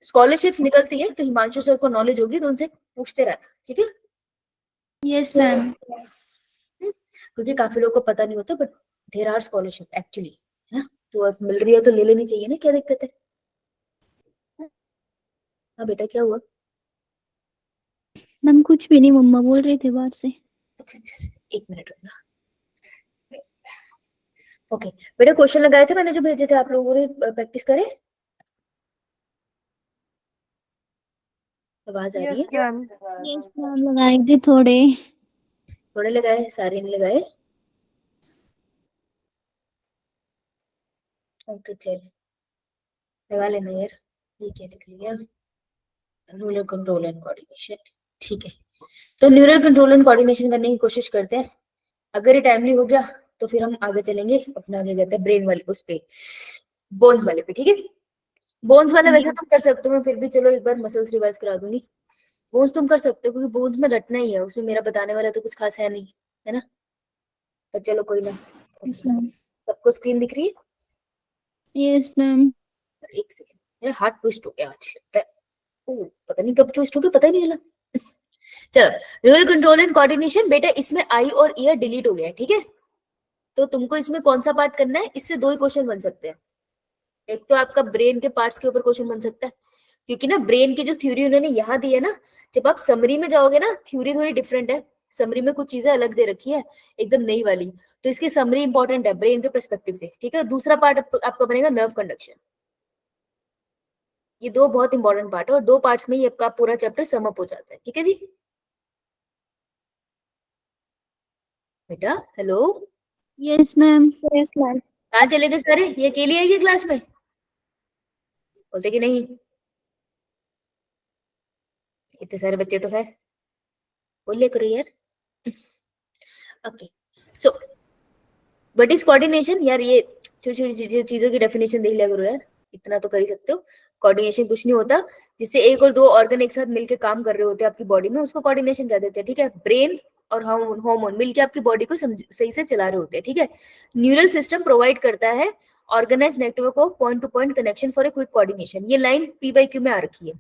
Scholarships निकलती है तो हिमांशु सर को नॉलेज होगी तो उनसे पूछते रहना, ठीक है? Yes ma'am. क्योंकि काफी लोगों को पता नहीं होता, but there are scholarship actually, है ना? तो अब मिल रही है तो ले लेनी चाहिए ना, क्या दिक्कत है? हाँ बेटा, क्या हुआ? मैम कुछ भी नहीं, मम्मा बोल रहे थे बाहर से। अच्छा अच्छा, एक मिनट रुकना। ओके बेटा, क्वेश्चन लगाए थे मैंने जो भेजे थे, आप लोगों ने प्रैक्टिस करे? आवाज आ रही है? यस मैम, लगाए थे थोड़े। थोड़े लगाए, सारे नहीं लगाए? ओके चल, लगा लेना यार। ये क्या लिख लिया? न्यूरल कंट्रोल एंड कोऑर्डिनेशन, ठीक है। तो न्यूरल कंट्रोल एंड कोऑर्डिनेशन करने की कोशिश करते हैं। अगर ये टाइमली हो गया तो फिर हम आगे चलेंगे अपना, क्या कहते हैं, ब्रेन वाले उस पे, बोन्स वाले पे, ठीक है? बोन्स वाला वैसे तुम कर सकते हो, मैं फिर भी चलो एक बार मसल्स रिवाइज करा दूंगी। बोन्स तुम कर सकते हो क्योंकि बोन्स में रटना ही है, उसमें मेरा बताने वाला तो कुछ खास है नहीं, है ना? तो चलो कोई ना। Yes ma'am. सबको स्क्रीन दिख रही है? Yes ma'am. एक सेकंड, मेरा हार्ट ट्विस्ट हो गया आज लगता है। ओह, पता नहीं कब ट्विस्ट हो गया, पता ही नहीं चला। चलो, न्यूरल कंट्रोल एंड कोऑर्डिनेशन बेटा, इसमें आई और ईयर डिलीट हो गया है, ठीक है? तो तुमको इसमें कौन सा पार्ट करना है? इससे दो ही क्वेश्चन बन सकते हैं। एक तो आपका ब्रेन के पार्ट्स के ऊपर क्वेश्चन बन सकता है, क्योंकि ना ब्रेन की जो थ्योरी उन्होंने यहाँ दी है ना, जब आप समरी में जाओगे ना, थ्योरी थोड़ी डिफरेंट है। समरी में कुछ चीजें अलग दे रखी है, एकदम नई वाली। तो इसकी समरी इंपॉर्टेंट है ब्रेन के पर्सपेक्टिव से, ठीक है? दूसरा पार्ट आपका बनेगा नर्व कंडक्शन। ये दो बहुत इंपॉर्टेंट पार्ट है, और दो पार्ट्स में ही आपका पूरा चैप्टर सम अप हो जाता है, ठीक है जी? बेटा हेलो, यस मैम। कहाँ चले गए सारे? ये अकेली आई है क्लास में? बोलते कि नहीं, इतने सारे बच्चे तो है, बोल लिया करो यार। Okay, so what is coordination? यार ये छोटी छोटी चीजों की डेफिनेशन देख लिया करो यार, इतना तो कर ही सकते हो। कोऑर्डिनेशन कुछ नहीं होता, जिससे एक और दो ऑर्गन एक साथ मिलकर काम कर रहे होते हैं आपकी बॉडी में, उसको कोऑर्डिनेशन कह देते हैं, ठीक है? ब्रेन और हार्मोन मिलके आपकी बॉडी को सही से चला रहे होते हैं, ठीक है? न्यूरल सिस्टम प्रोवाइड करता है organize network of point to point connection for a quick coordination. ये लाइन पी/क्यू में आ रखी है,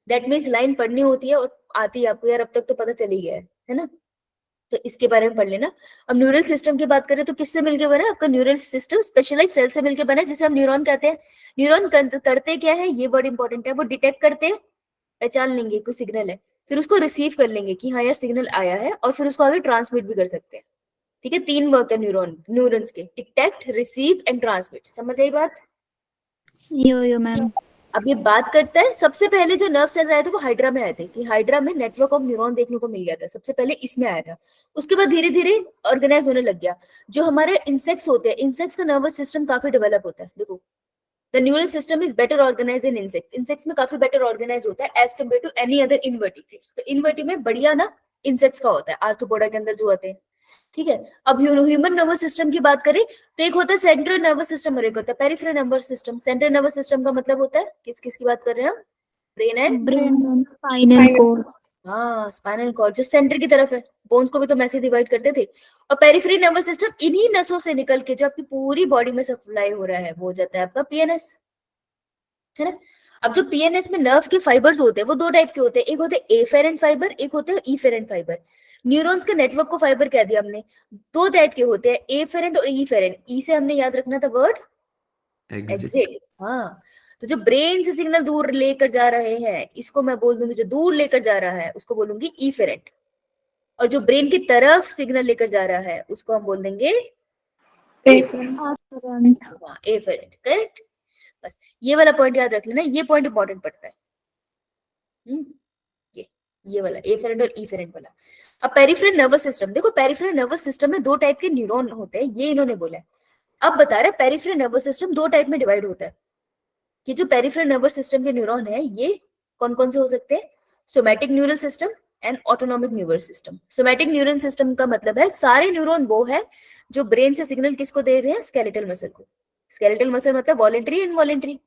दैट मीन्स लाइन पढ़नी होती है और आती है आपको यार, अब तक तो पता चल ही गया है ना? तो इसके बारे में पढ़ लेना। अब न्यूरल सिस्टम की बात करें तो किससे मिलकर बना? आपका न्यूरल सिस्टम स्पेशलाइज सेल से मिलकर बना है, जिसे हम न्यूरॉन कहते हैं। न्यूरॉन करते क्या है, ये वर्ड इंपॉर्टेंट है, वो डिटेक्ट करते हैं, पहचान लेंगे कोई सिग्नल है, फिर उसको रिसीव कर लेंगे कि हाँ यार सिग्नल आया है, और फिर उसको आगे ट्रांसमिट भी कर सकते हैं, ठीक है? तीन वर्क है न्यूरॉन्स के, डिटेक्ट, रिसीव एंड ट्रांसमिट। समझ आई बात? यो मैम। अब ये बात करता है, सबसे पहले जो नर्व सेल्स आए थे वो हाइड्रा में आए थे, कि हाइड्रा में नेटवर्क ऑफ न्यूरॉन देखने को मिल गया था, सबसे पहले इसमें आया था। उसके बाद धीरे धीरे ऑर्गेनाइज होने लग गया। जो हमारे इंसेक्ट्स होते हैं, इंसेक्ट्स का नर्वस सिस्टम काफी डेवलप होता है, देखो। The neural system is better organize in insects, insects में काफी बेटर ऑर्गेनाइज होता है as compare to any other invertebrates. तो इनवर्टी में बढ़िया ना इंसेक्ट्स का होता है, आर्थ्रोपोडा के अंदर जो आते हैं, ठीक है? अब ह्यूमन नर्वस सिस्टम की बात करें तो एक होता है सेंट्रल नर्वस सिस्टम और एक होता है peripheral nervous system. Central nervous system का मतलब होता है, किस किस की बात कर रहे हैं हम? Brain and, brain, spinal cord. हाँ स्पाइनल कॉर्ड, जो सेंटर की तरफ है। बोन्स को भी तो मैसे डिवाइड करते थे। और पेरिफेरल नर्वस सिस्टम इन्हीं नसों से निकल के जो आपकी पूरी बॉडी में सप्लाई हो रहा है वो हो जाता है आपका पीएनएस, है ना? अब जो पीएनएस में नर्व के फाइबर्स होते हैं वो दो टाइप के होते हैं, एक होते हैं एफेरेंट फाइबर, एक होते हैं ईफेरेंट फाइबर। न्यूरॉन्स के नेटवर्क को फाइबर कह दिया हमने। दो टाइप के होते हैं, एफेरेंट और ईफेरेंट। ई से हमने याद रखना था वर्ड एग्जिट। एग्जिट, हाँ। तो जो ब्रेन से सिग्नल दूर लेकर जा रहे हैं, इसको मैं बोल दूंगी, जो दूर लेकर जा रहा है उसको बोलूंगी ईफेरेंट। और जो ब्रेन की तरफ सिग्नल लेकर जा रहा है उसको हम बोल देंगे एफेरेंट। हाँ एफेरेंट, करेक्ट। बस ये वाला पॉइंट याद रख लेना, ये पॉइंट इंपॉर्टेंट पड़ता है। हम्म, ये वाला एफेरेंट और ईफेरेंट वाला। अब पेरिफेरल नर्वस सिस्टम देखो, पेरिफेरल नर्वस सिस्टम में दो टाइप के न्यूरॉन होते हैं, ये इन्होंने बोला है। अब बता रहे पेरिफेरल नर्वस सिस्टम दो टाइप में डिवाइड होता है, कि जो पेरिफेरल नर्वस सिस्टम के न्यूरॉन है ये कौन कौन से हो सकते हैं? Somatic neural system and autonomic neural system. Somatic neural system का मतलब है सारे न्यूरॉन वो है जो ब्रेन से सिग्नल किसको दे रहे हैं? स्केलेटल मसल को। स्केलेटल मसल मतलब वॉलेंट्री, इनवॉलेंट्री?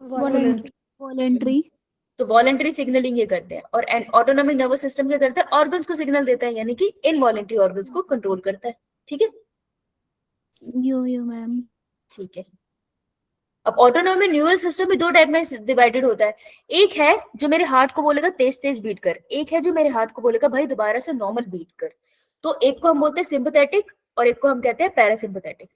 वॉलेंट्री। तो वॉलेंट्री सिग्नलिंग ये करते हैं। और ऑटोनॉमिक नर्वस सिस्टम क्या करता है? ऑर्गन्स को सिग्नल देता है, यानी कि इनवॉलेंट्री ऑर्गन्स को कंट्रोल करता है, ठीक है? यो मैम। ठीक है, अब ऑटोनॉमिक न्यूरल सिस्टम भी दो टाइप में डिवाइडेड होता है। एक है जो मेरे हार्ट को बोलेगा तेज तेज बीट कर, एक है जो मेरे हार्ट को बोलेगा भाई दोबारा से नॉर्मल बीट कर। तो एक को हम बोलते हैं सिंपैथेटिक और एक को हम कहते हैं पैरासिम्पैथेटिक।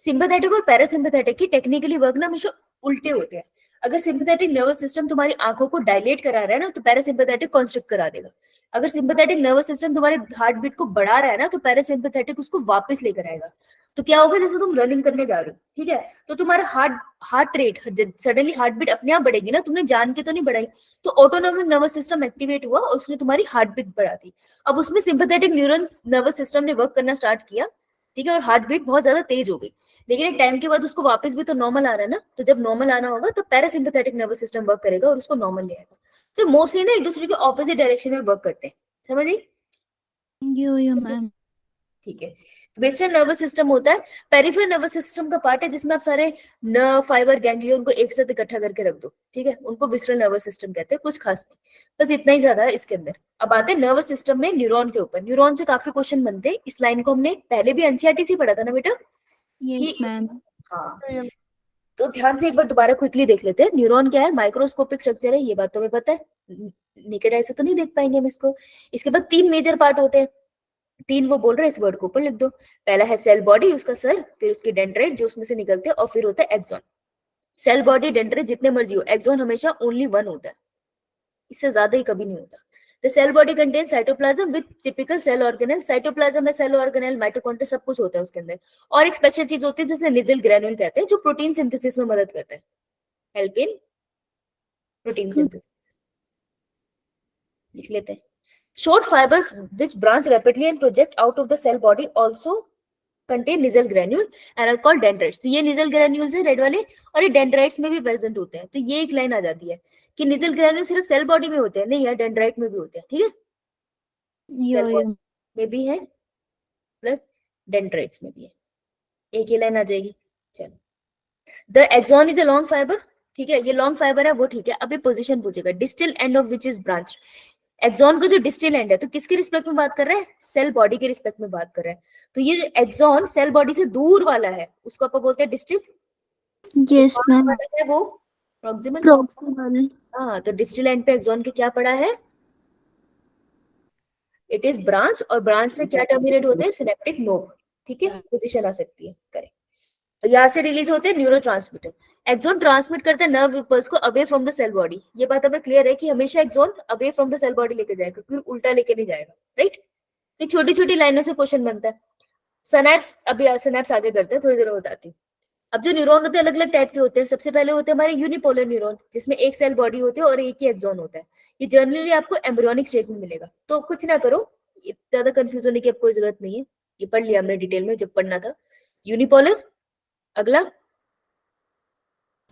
सिंपैथेटिक और पैरासिम्पैथेटिक की टेक्निकली वर्क ना हमेशा उल्टे होते हैं। अगर सिंपैथेटिक नर्वस सिस्टम तुम्हारी आंखों को डायलेट करा रहा है ना तो पैरासिम्पैथेटिक कॉन्स्ट्रिक्ट करा देगा। अगर सिंपैथेटिक नर्वस सिस्टम तुम्हारे हार्ट बीट को बढ़ा रहा है ना तो पैरासिम्पैथेटिक उसको वापस लेकर आएगा। तो क्या होगा, जैसे तुम रनिंग करने जा रहे हो, ठीक है, तो तुम्हारा heart rate suddenly heartbeat अपने आप बढ़ेगी ना, तुमने जान के तो नहीं बढ़ाई। तो ऑटोनॉमिक नर्वस सिस्टम एक्टिवेट हुआ और उसने तुम्हारी हार्ट बीट बढ़ा दी। अब उसमें सिंपैथेटिक न्यूरल नर्वस सिस्टम ने वर्क करना स्टार्ट किया, ठीक है, और हार्ट बीट बहुत ज्यादा तेज हो गई। लेकिन एक टाइम के बाद उसको वापस भी तो नॉर्मल आ रहा है ना, तो जब नॉर्मल आना होगा तो पैरासिम्पैथेटिक नर्वस सिस्टम वर्क करेगा और उसको नॉर्मल ले आएगा। तो मोस्टली ना एक दूसरे के ऑपोजिट डायरेक्शन में वर्क करते हैं, समझ आई? यो मैम। ठीक है। वेस्टर्न नर्वस सिस्टम होता है, पेरिफेरल नर्वस सिस्टम का पार्ट है जिसमें आप सारे नर्व फाइबर गैंग्लियन को एक साथ इकट्ठा करके रख दो, ठीक है, उनको विस्ट्रल नर्वस सिस्टम कहते हैं। कुछ खास नहीं, बस इतना ही ज्यादा है इसके अंदर। अब आते हैं नर्वस सिस्टम में न्यूरॉन के ऊपर। न्यूरॉन से काफी क्वेश्चन बनते हैं। इस लाइन को हमने पहले भी एनसीईआरटी से पढ़ा था ना बेटा? Yes ma'am. हाँ, तो ध्यान से एक बार दोबारा क्विकली देख लेते हैं। न्यूरॉन क्या है? माइक्रोस्कोपिक स्ट्रक्चर है, ये बात तो हमें पता है, नेकेड आई से तो नहीं देख पाएंगे हम इसको। इसके बाद तीन मेजर पार्ट होते हैं, तीन वो बोल रहे हैं, इस वर्ड को ऊपर लिख दो। पहला है सेल बॉडी, उसका सर, फिर उसकी डेंड्राइट जो उसमें से निकलते हैं, और फिर होता है एक्सॉन। सेल बॉडी डेंड्राइट जितने मर्जी हो, एक्सॉन हमेशा ओनली वन होता है, इससे ज्यादा ही कभी नहीं होता। The cell body contain cytoplasm with typical cell organelle. Cytoplasm में सेल ऑर्गेनेल, माइटोकॉन्ड्रिया सब कुछ होता है उसके अंदर। और एक स्पेशल चीज होती है जिसे निजल ग्रैन्यूल कहते हैं, जो प्रोटीन सिंथेसिस में मदद करता है, हेल्प इन प्रोटीन सिंथेसिस। लिख लेते हैं। Short fiber which branch rapidly and project out of the cell body also contain nasal granule and are called dendrites। तो ये nasal granules है रेड वाले, और ये dendrites में भी प्रेजेंट होते हैं। तो ये एक लाइन आ जाती है कि nasal granule सिर्फ सेल बॉडी में होते हैं, नहीं यार, डेंड्राइट में भी होते हैं, ठीक है, सेल यो बॉडी में भी है प्लस डेंड्राइट्स में भी है, एक ही लाइन आ जाएगी। चलो, the axon is a long fibre, ठीक है, ये लॉन्ग फाइबर है वो, ठीक है। अब ये पोजीशन पूछेगा, distal end of which is branch. Axon का जो डिस्टल एंड है, तो किसके रिस्पेक्ट में बात कर रहे हैं? सेल बॉडी के रिस्पेक्ट में बात कर रहे हैं। तो ये एक्सॉन सेल बॉडी से दूर वाला है, उसको अपन बोलते हैं डिस्टल। Yes ma'am. है वो प्रॉक्सिमल। प्रॉक्सिमल। हाँ, तो डिस्टल एंड पे एक्सॉन के क्या पड़ा है? इट इज ब्रांच, और ब्रांच से क्या टर्मिनेट होते हैं? सिनेप्टिक नोब, ठीक है, पोजीशन आ सकती है, करेक्ट। तो यहाँ से रिलीज होते हैं न्यूरोट्रांसमीटर। एक्सॉन ट्रांसमिट करते हैं नर्व इंपल्स को away from the cell body. ये बात हमें क्लियर है कि हमेशा axon away from the cell body लेके जाएगा, क्योंकि उल्टा लेके नहीं जाएगा, राइट। तो छोटी छोटी लाइनों से क्वेश्चन बनता है। सिनैप्स, अभी सिनैप्स आगे करते हैं, थोड़ी देर बताती हूँ। अब जो न्यूरॉन होते हैं अलग अलग टाइप के होते हैं। सबसे पहले होते हैं हमारे यूनिपोलर न्यूरॉन, जिसमें एक सेल बॉडी होती है और एक ही एक्सॉन होता है। ये जनरली आपको एम्ब्रियोनिक स्टेज में मिलेगा, तो कुछ ना करो, ज्यादा कंफ्यूज होने की अब कोई जरूरत नहीं है, ये पढ़ लिया हमने डिटेल में जब पढ़ना था। यूनिपोलर, अगला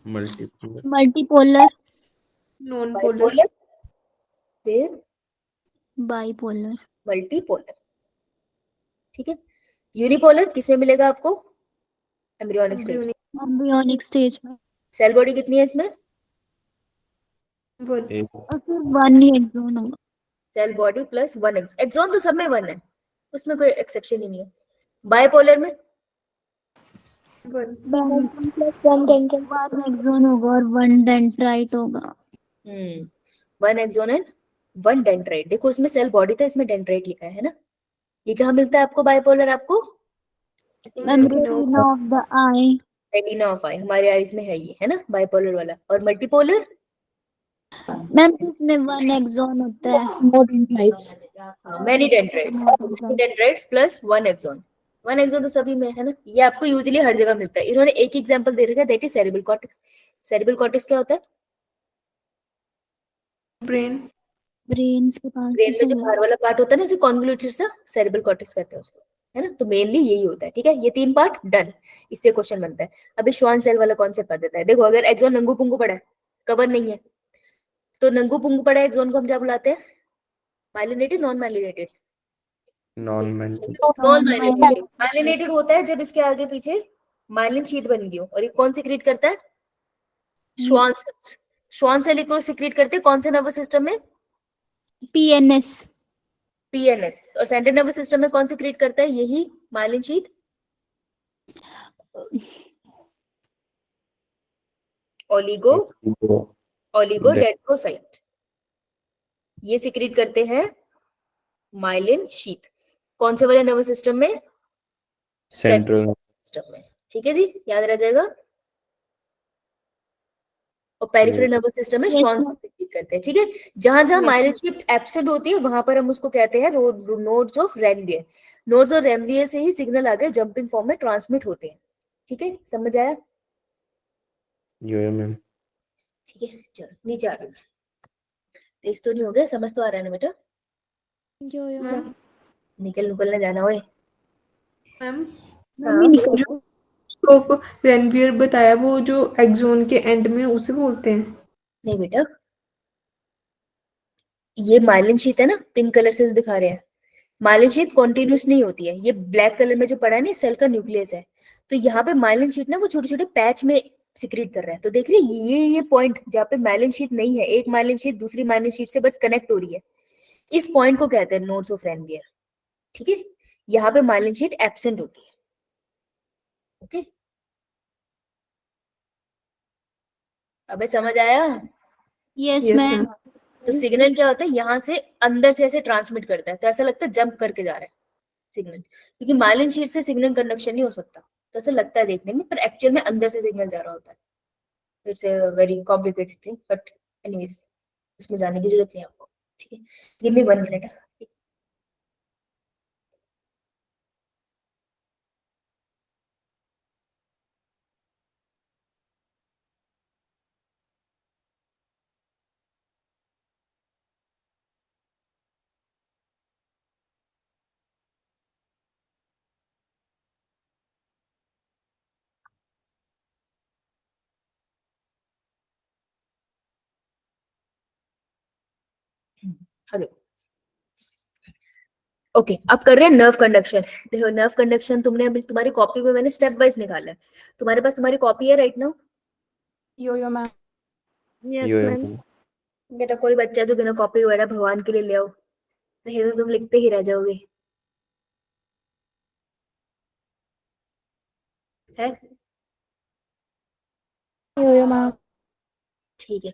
Multiple. Multipolar. Non polar. Bipolar, फिर बाइपोलर। मल्टीपोलर, ठीक है। यूनिपोलर किसमें मिलेगा आपको? Embryonic stage. एम्ब्रियोनिक स्टेज में। सेल बॉडी कितनी है इसमें? A. और फिर वन ही एक्सॉन होगा। Cell body plus one axon. Axon तो सब में वन है, उसमें कोई एक्सेप्शन ही नहीं है। बाइपोलर में प्लस वन एक्सॉन होगा और वन डेंड्राइट होगा। One axon and one dendrite. देखो उसमें सेल बॉडी था, इसमें डेंड्राइट लिखा है ना। ये कहाँ मिलता है आपको बाइपोलर? आपको retina of the eye. Retina of eye, हमारे आईज में है ये, है ना, बाइपोलर वाला। और मल्टीपोलर मैम इसमें वन एक्सॉन होता है। Many dendrites plus one axon. One axon तो सभी में है ना, ये आपको यूजुअली हर जगह मिलता है। इन्होंने एक एग्जांपल दे रखा है, that is cerebral cortex. Cerebral cortex क्या होता है? ब्रेन। ब्रेन के पास ब्रेन में जो बाहर वाला पार्ट होता है ना, इसे कॉन्वोल्यूटेड सा सेरेब्रल कॉर्टेक्स कहते हैं उसको, है ना। तो मेनली यही होता है, ठीक है। ये तीन पार्ट डन, इससे क्वेश्चन बनता है। अभी श्वान सेल वाला कॉन्सेप्ट आ जाता है। देखो अगर एक्सॉन नंगू पुंगू पड़ा है, कवर नहीं है, तो नंगू पुंगू पड़ा है एक्सॉन को हम क्या बुलाते हैं? Myelinated, non myelinated? Non-mental. Non myelinated. Myelinated होता है जब इसके आगे पीछे माइलिन शीथ बन गई हो। और ये कौन सिक्रीट करता है? Schwann cells. श्वान सेल को सिक्रीट करते हैं कौन से नर्वस सिस्टम में? पीएनएस। पीएनएस। और सेंट्रल नर्वस सिस्टम में कौन सिक्रीट करता है? यही myelin sheath. Oligo Oligo, oligodendrocyte, ये सिक्रीट करते हैं माइलिन शीथ। कौन से वाले नर्वस सिस्टम में? central, सिस्टम में। ठीक है जी, याद रह जाएगा। और पेरिफेरल नर्वस सिस्टम में Yes, श्वान ma'am. सिक्रीट करते हैं। ठीक है, जहां जहां Yes. माइलिन शीथ एब्सेंट होती है वहां पर हम उसको कहते हैं nodes of Ranvier. Nodes of Ranvier से ही सिग्नल आगे जंपिंग फॉर्म में ट्रांसमिट होते हैं। ठीक है, समझ आया? yo ma'am. ठीक है, चलो नीचे आ रहा हूँ। तेज तो नहीं हो गया, समझ तो आ रहा है ना बेटा? मैम निकलने जाना होए। मैम हाँ निकल ऑफ रेनवियर बताया, वो जो एक्सोन के एंड में उसे बोलते हैं। नहीं बेटा, ये माइलिन शीथ है ना, पिंक कलर से जो दिखा रहे हैं, माइलिन शीथ कॉन्टिन्यूस नहीं होती है। ये ब्लैक कलर में जो पड़ा है ना, सेल का न्यूक्लियस है। तो यहाँ पे माइलिन शीथ ना वो छोटे छोटे पैच में सिक्रीट कर रहा है। तो देख रहे हैं ये पॉइंट जहाँ पे माइलिन शीथ नहीं है, एक माइलिन शीथ दूसरी माइलिन शीथ से बस कनेक्ट हो रही है, इस पॉइंट को कहते हैं नोड्स ऑफ रेनवियर। ठीक है, यहाँ पे माइलिन शीथ एब्सेंट होती है। ओके, अबे समझ आया? Yes, yes ma'am. मैम। तो सिग्नल क्या होता है, यहाँ से अंदर से ऐसे ट्रांसमिट करता है, तो ऐसा लगता है जंप करके जा रहा है सिग्नल, क्योंकि माइलिन शीट से सिग्नल कंडक्शन नहीं हो सकता। तो ऐसा लगता है देखने में, पर एक्चुअल में अंदर से सिग्नल जा रहा होता है। It's a very complicated thing, but anyways उसमें जाने की जरूरत नहीं है आपको। ठीक है, give me 1 minute. Hello, okay, अब कर रहे हैं नर्व कंडक्शन। देखो नर्व कंडक्शन तुमने अभी तुम्हारी कॉपी में मैंने स्टेप वाइज निकाला है। तुम्हारे पास तुम्हारी कॉपी है राइट नाउ? यो मैम। यो मैम। बेटा कोई बच्चा जो बिना कॉपी वगैरह भगवान के लिए ले आओ, नहीं तो तुम लिखते ही रह जाओगे। है? Yo, ma'am. ठीक है,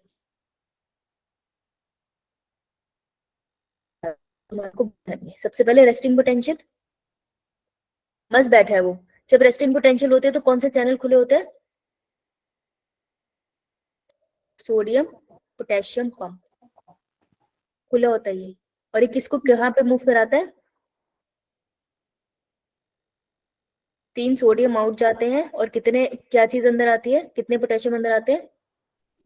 तुम्हारे को सबसे पहले रेस्टिंग पोटेंशियल मस्त बैठा है वो। जब रेस्टिंग पोटेंशियल होते हैं तो कौन से चैनल खुले होते हैं? सोडियम पोटेशियम पंप खुला होता है ये। और ये किसको कहाँ पे मूव कराता है? 3 सोडियम आउट जाते हैं और कितने क्या चीज अंदर आती है, कितने पोटेशियम अंदर आते हैं?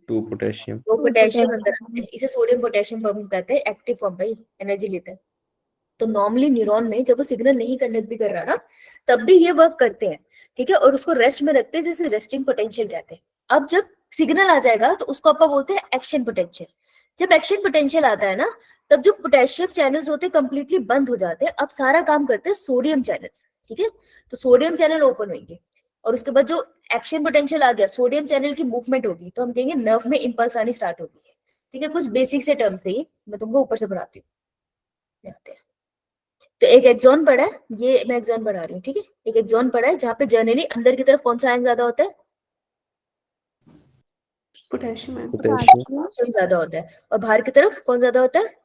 2 पोटेशियम। 2 पोटेशियम अंदर आते हैं। इसे सोडियम पोटेशियम पंप कहते हैं। एक्टिव पंप है, एनर्जी लेता है। तो नॉर्मली न्यूरॉन में जब वो सिग्नल नहीं कंडक्ट भी कर रहा ना, तब भी ये वर्क करते हैं। ठीक है, और उसको रेस्ट में रखते हैं, जैसे रेस्टिंग पोटेंशियल कहते हैं। अब जब सिग्नल आ जाएगा तो उसको अपन बोलते हैं एक्शन पोटेंशियल। जब एक्शन पोटेंशियल आता है ना, तब जो पोटेशियम चैनल्स होते हैं कंप्लीटली बंद हो जाते हैं। अब सारा काम करते हैं सोडियम चैनल्स। ठीक है, तो सोडियम चैनल ओपन होंगे और उसके बाद जो एक्शन पोटेंशियल आ गया, सोडियम चैनल की मूवमेंट होगी, तो हम कहेंगे नर्व में इंपल्स आनी स्टार्ट होगी है। ठीक है, कुछ बेसिक से टर्म्स है ये, मैं तुमको ऊपर से पढ़ाती हूँ। आते हैं। तो एक एक्सॉन पड़ा है, ये मैं एक्सॉन पढ़ा रही हूँ। ठीक है, एक एक्सॉन पड़ा है जहाँ पे जनरली अंदर की तरफ कौन सा आयन ज्यादा होता है? Potassium ma'am. पोटेशियम। पोटेशियम ज्यादा होता है। और बाहर की तरफ कौन ज्यादा होता है?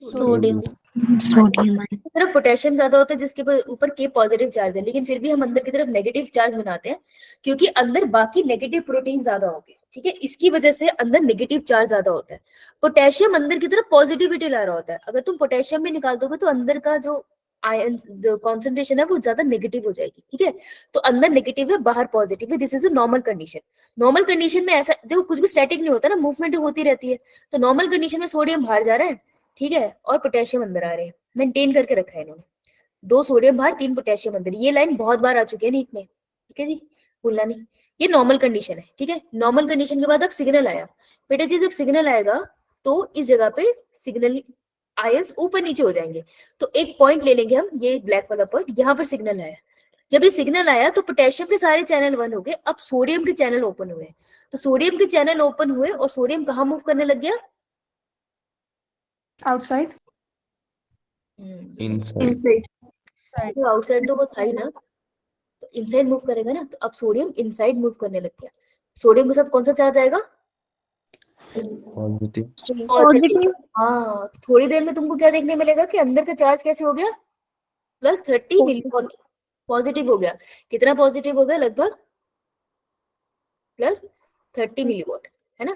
Sodium. की तरफ पोटेशियम ज्यादा होता है, जिसके ऊपर के पॉजिटिव चार्ज है, लेकिन फिर भी हम अंदर की तरफ नेगेटिव चार्ज बनाते हैं, क्योंकि अंदर बाकी नेगेटिव प्रोटीन ज्यादा होंगे। ठीक है, इसकी वजह से अंदर नेगेटिव चार्ज ज्यादा होता है। पोटेशियम अंदर की तरफ पॉजिटिविटी ला रहा होता है। अगर तुम पोटेशियम भी निकाल दोगे तो अंदर का जो आयन कॉन्सेंट्रेशन है वो ज्यादा नेगेटिव हो जाएगी। ठीक है, तो अंदर नेगेटिव है, बाहर पॉजिटिव है। This is a normal condition. Normal condition में ऐसा देखो, कुछ भी स्टैटिक नहीं होता ना, मूवमेंट होती रहती है। तो नॉर्मल कंडीशन में सोडियम बाहर जा रहा है, ठीक है, और पोटेशियम अंदर आ रहे हैं। मेंटेन करके रखा है इन्होंने। 2 सोडियम बाहर, 3 पोटेशियम अंदर। ये लाइन बहुत बार आ चुकी है नीट में। ठीक है जी, भूलना नहीं। ये नॉर्मल कंडीशन है। ठीक है, नॉर्मल कंडीशन के बाद अब सिग्नल आया। बेटा जी जब सिग्नल आएगा तो इस जगह पे सिग्नल आयंस ऊपर नीचे हो जाएंगे। तो एक पॉइंट ले लेंगे हम, ये ब्लैक वाला पॉइंट, यहाँ पर सिग्नल आया। जब ये सिग्नल आया तो पोटेशियम के सारे चैनल बंद हो गए, अब सोडियम के चैनल ओपन हुए। तो सोडियम के चैनल ओपन हुए और सोडियम कहाँ मूव करने लग गया? आउटसाइड। इनसाइड। तो आउटसाइड तो वो था ही ना, तो इनसाइड मूव करेगा ना, तो अब सोडियम इनसाइड मूव करने लग गया। सोडियम के साथ कौन सा चार्ज आएगा? पॉजिटिव। पॉजिटिव। हाँ, तो थोड़ी देर में तुमको क्या देखने मिलेगा कि अंदर का चार्ज कैसे हो गया? +30 मिलीवॉट पॉजिटिव हो गया। कितना पॉजिटिव हो गया? लगभग +30 मिलीवॉट, है ना?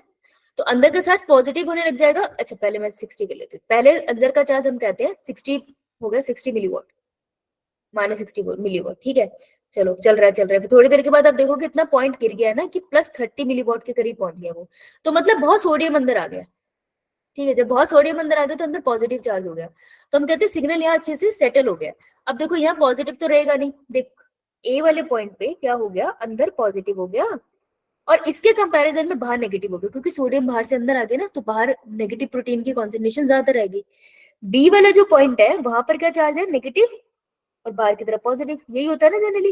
तो अंदर का चार्ज पॉजिटिव होने लग जाएगा। अच्छा, पहले मैं 60 कर लेती हूँ। पहले अंदर का चार्ज हम कहते हैं 60 हो गया, 60 मिलीवॉट, -60 मिलीवॉट, ठीक है। चलो, चल रहा है। फिर थोड़ी देर के बाद आप देखोगे इतना पॉइंट गिर गया है ना कि +30 मिलीवॉट के करीब पहुंच गया वो। तो मतलब बहुत सोडियम अंदर आ गया, ठीक है। जब बहुत सोडियम अंदर आ गया तो अंदर पॉजिटिव चार्ज हो गया, तो हम कहते हैं सिग्नल यहाँ अच्छे से सेटल हो गया। अब देखो यहाँ पॉजिटिव तो रहेगा नहीं, देख ए वाले पॉइंट पे क्या हो गया, अंदर पॉजिटिव हो गया और इसके कंपैरिजन में बाहर नेगेटिव हो गया, क्योंकि सोडियम बाहर से अंदर आ गया ना, तो बाहर नेगेटिव प्रोटीन की कॉन्सेंट्रेशन ज्यादा रहेगी। बी वाला जो पॉइंट है वहां पर क्या चार्ज है? नेगेटिव, और बाहर की तरफ पॉजिटिव। यही होता है ना जनरली।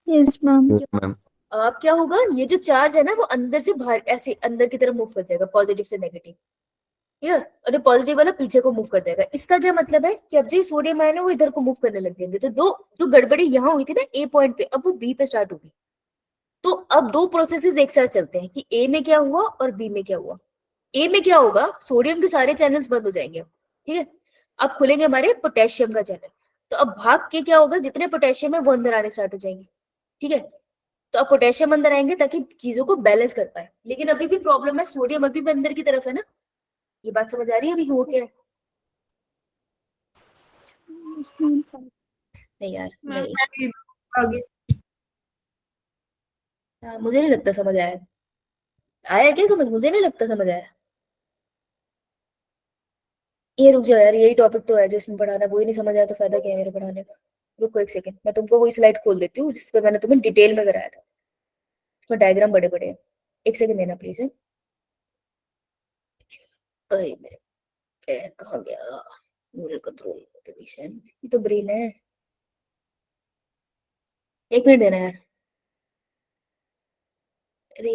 Yes ma'am. मैम। अब क्या होगा, ये जो चार्ज है ना वो अंदर से बाहर ऐसे अंदर की तरफ मूव कर जाएगा, पॉजिटिव से नेगेटिव, क्लियर। और ये पॉजिटिव वाला पीछे को मूव कर जाएगा। इसका क्या मतलब है कि अब जो सोडियम आयन है वो इधर को मूव करने लग जाएंगे। तो जो गड़बड़ी यहाँ हुई थी ना ए पॉइंट पे, अब वो बी पे स्टार्ट होगी। तो अब दो प्रोसेसेस एक साथ चलते हैं कि ए में क्या हुआ और बी में क्या हुआ। ए में क्या होगा, सोडियम के सारे चैनल्स बंद हो जाएंगे, ठीक है। अब खुलेंगे हमारे पोटेशियम का चैनल। तो अब भाग के क्या होगा, जितने पोटेशियम है वो अंदर आने स्टार्ट हो जाएंगे, ठीक है। तो अब पोटेशियम अंदर आएंगे ताकि चीजों को बैलेंस कर पाए। लेकिन अभी भी प्रॉब्लम है, सोडियम अभी भी अंदर की तरफ है ना। ये बात समझ आ रही है अभी हो क्या है? नहीं यार, नहीं। आगे मुझे नहीं लगता समझ आया। आया क्या समझ? मुझे नहीं लगता समझ आया। ये रुक जाओ यार, यही टॉपिक तो है जो इसमें पढ़ाना है, वही नहीं समझ आया तो फायदा क्या है मेरे पढ़ाने का। रुको एक सेकंड, मैं तुमको वही स्लाइड खोल देती हूँ जिसपे मैंने तुम्हें डिटेल में कराया था। उसमें डायग्राम बड़े बड़े हैं। एक सेकंड देना प्लीज है। अरे मेरे पैर कहाँ गया? मेरे कंट्रोल पोजीशन, ये तो ब्रेन है। एक मिनट देना यार। अरे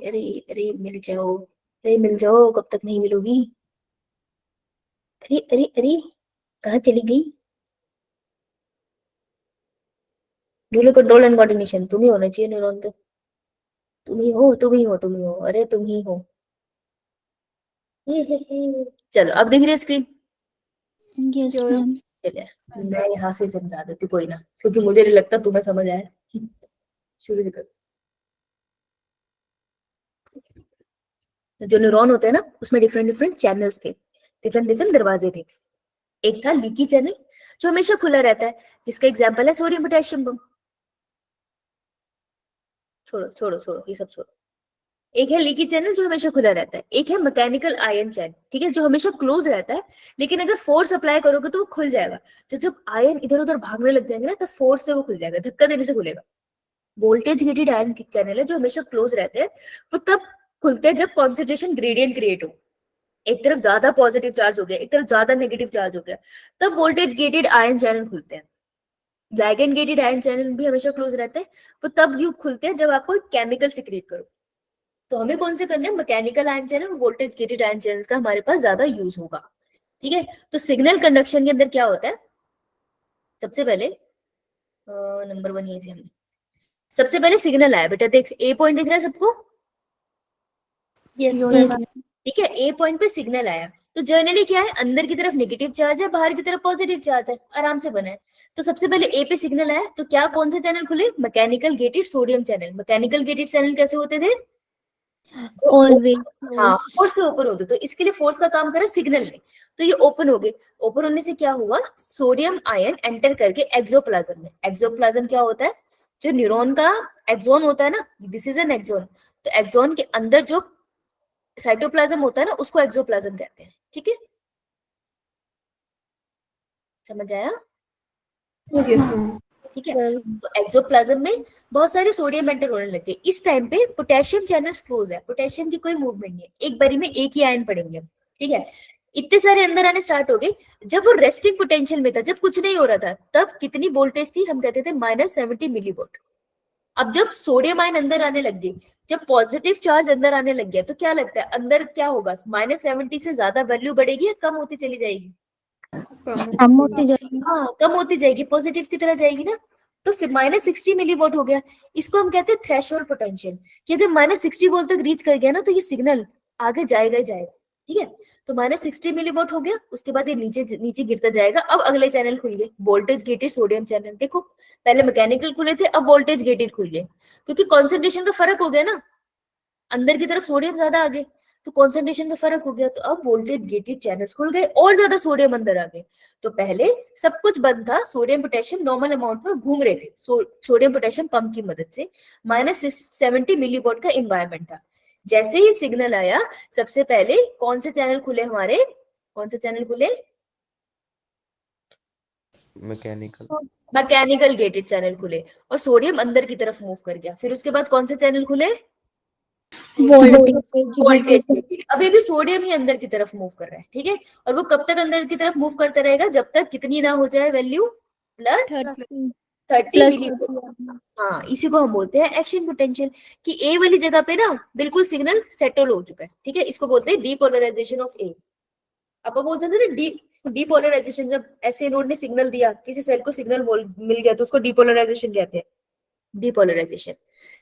अरे अरे मिल जाओ, अरे मिल जाओ, कब तक नहीं मिलोगी? अरे अरे अरे, कहाँ चली गई? न्यूरो कंट्रोल एंड कोऑर्डिनेशन तुम ही होना चाहिए न्यूरॉन तो। तुम ही हो, अरे तुम ही हो। चलो, अब दिख रही है स्क्रीन? Yes ma'am. चलिए, मैं यहाँ से समझा देती हूँ, कोई ना, क्योंकि मुझे नहीं लगता तुम्हें समझ आए। शुरू से कर। जो न्यूरॉन होते हैं ना, उसमें डिफरेंट डिफरेंट चैनल्स थे, डिफरेंट डिफरेंट दरवाजे थे। एक था लीकी चैनल जो हमेशा खुला रहता है, जिसका एग्जाम्पल है सोडियम पोटेशियम बम। छोड़ो छोड़ो छोड़ो, ये सब छोड़ो। एक है लीकी चैनल जो हमेशा खुला रहता है, एक है मैकेनिकल आयन चैनल, ठीक है, जो हमेशा क्लोज रहता है, लेकिन अगर फोर्स अप्लाई करोगे तो वो खुल जाएगा। तो जब आयन इधर उधर भागने लग जाएंगे ना, तब फोर्स से वो खुल जाएगा, धक्का देने से खुलेगा। वोल्टेज गेटेड आयन चैनल है जो हमेशा क्लोज रहते हैं, वो तब खुलते हैं जब कॉन्सेंट्रेशन ग्रेडियंट क्रिएट हो। एक तरफ ज्यादा पॉजिटिव चार्ज हो गया, एक तरफ ज्यादा नेगेटिव चार्ज हो गया, तब वोल्टेज गेटेड आयन चैनल खुलते हैं। लाइगेंड गेटेड आयन चैनल भी हमेशा क्लोज रहते हैं, वो तब यू खुलते हैं जब आप कोई केमिकल सिक्रेट करो। तो हमें कौन से करने हैं? Mechanical ion channel, voltage gated ion channels का हमारे पास ज्यादा यूज होगा, ठीक है। तो सिग्नल कंडक्शन के अंदर क्या होता है? सबसे पहले नंबर 1 यहीं से हम सबसे पहले सिग्नल आया बेटा, देख ए पॉइंट दिख रहा है सबको? ठीक है, ए पॉइंट पे सिग्नल आया। तो जनरली क्या है, अंदर की तरफ नेगेटिव चार्ज है, बाहर की तरफ पॉजिटिव चार्ज है, आराम से बना है। तो सबसे पहले ए पे सिग्नल आया, तो क्या कौन से चैनल खुले? Mechanical gated sodium channel. Mechanical gated channel कैसे होते थे? ऑलवेज। हाँ, फोर्स से ओपन होते, तो इसके लिए फोर्स का काम करा सिग्नल ने, तो ये ओपन हो गए। ओपन होने से क्या हुआ, सोडियम आयन एंटर करके एक्सोप्लाज्म में। एक्सोप्लाज्म क्या होता है? जो न्यूरॉन का एक्सोन होता है ना, दिस इज एन एक्सोन। तो एक्सोन के अंदर जो साइटोप्लाज्म होता है ना, उसको एक्सोप्लाज्म कहते हैं, ठीक है। समझ आया? ठीक है। तो एक्सोप्लाज्म में बहुत सारे सोडियम एंटर होने लगते हैं। इस टाइम पे पोटेशियम चैनल्स क्लोज है, पोटेशियम की कोई मूवमेंट नहीं है, एक बारी में एक ही आयन पड़ेंगे, ठीक है। इतने सारे अंदर आने स्टार्ट हो गए। जब वो रेस्टिंग पोटेंशियल में था, जब कुछ नहीं हो रहा था, तब कितनी वोल्टेज थी? हम कहते थे -70 मिलीवोल्ट। अब जब सोडियम आयन अंदर आने लग गए, जब पॉजिटिव चार्ज अंदर आने लग गया, तो क्या लगता है अंदर क्या होगा? -70 से ज्यादा वैल्यू बढ़ेगी या कम होती चली जाएगी? कम होती जाएगी। हाँ, कम होती जाएगी, पॉजिटिव की तरह जाएगी ना। तो -60 मिलीवोल्ट हो गया। इसको हम कहते हैं थ्रेशोल्ड पोटेंशियल, कि अगर -60 वोल्ट तक रीच कर गया ना तो ये सिग्नल आगे जाएगा ही जाएगा। ठीक है, तो -60 मिलीवोल्ट हो गया, उसके बाद ये नीचे नीचे गिरता जाएगा। अब अगले चैनल खुल गए, वोल्टेज गेटेड सोडियम चैनल। देखो पहले मैकेनिकल खुले थे, अब वोल्टेज गेटेड खुल गए, क्योंकि कॉन्सेंट्रेशन का फर्क हो गया ना, अंदर की तरफ सोडियम ज्यादा आ गए तो कॉन्सेंट्रेशन का फर्क हो गया, तो अब वोल्टेज गेटेड चैनल्स खुल गए और ज्यादा सोडियम अंदर आ गए। तो पहले सब कुछ बंद था, सोडियम पोटेशियम नॉर्मल अमाउंट में घूम रहे थे सोडियम पोटेशियम पंप की मदद से। -70 मिलीवोल्ट का इन्वायरमेंट था। जैसे ही सिग्नल आया, सबसे पहले कौन से चैनल खुले हमारे, कौन से चैनल खुले? मैकेनिकल। मैकेनिकल गेटेड चैनल खुले और सोडियम अंदर की तरफ मूव कर गया। फिर उसके बाद कौन से चैनल खुले? Voltage gated. अभी भी सोडियम ही अंदर की तरफ मूव कर रहा है, ठीक है, और वो कब तक अंदर की तरफ मूव करता रहेगा? जब तक कितनी ना हो जाए वैल्यू, +30 मिलीवोल्ट। हाँ, इसी को हम बोलते हैं एक्शन पोटेंशियल, कि ए वाली जगह पे ना बिल्कुल सिग्नल सेटल हो चुका है। ठीक है, इसको बोलते हैं डीपोलराइजेशन ऑफ ए। आप बोलते थे ना डीपोलराइजेशन, जब ऐसे नोड ने सिग्नल दिया, किसी सेल को सिग्नल मिल गया तो उसको डीपोलराइजेशन कहते हैं। डीपोलराइजेशन,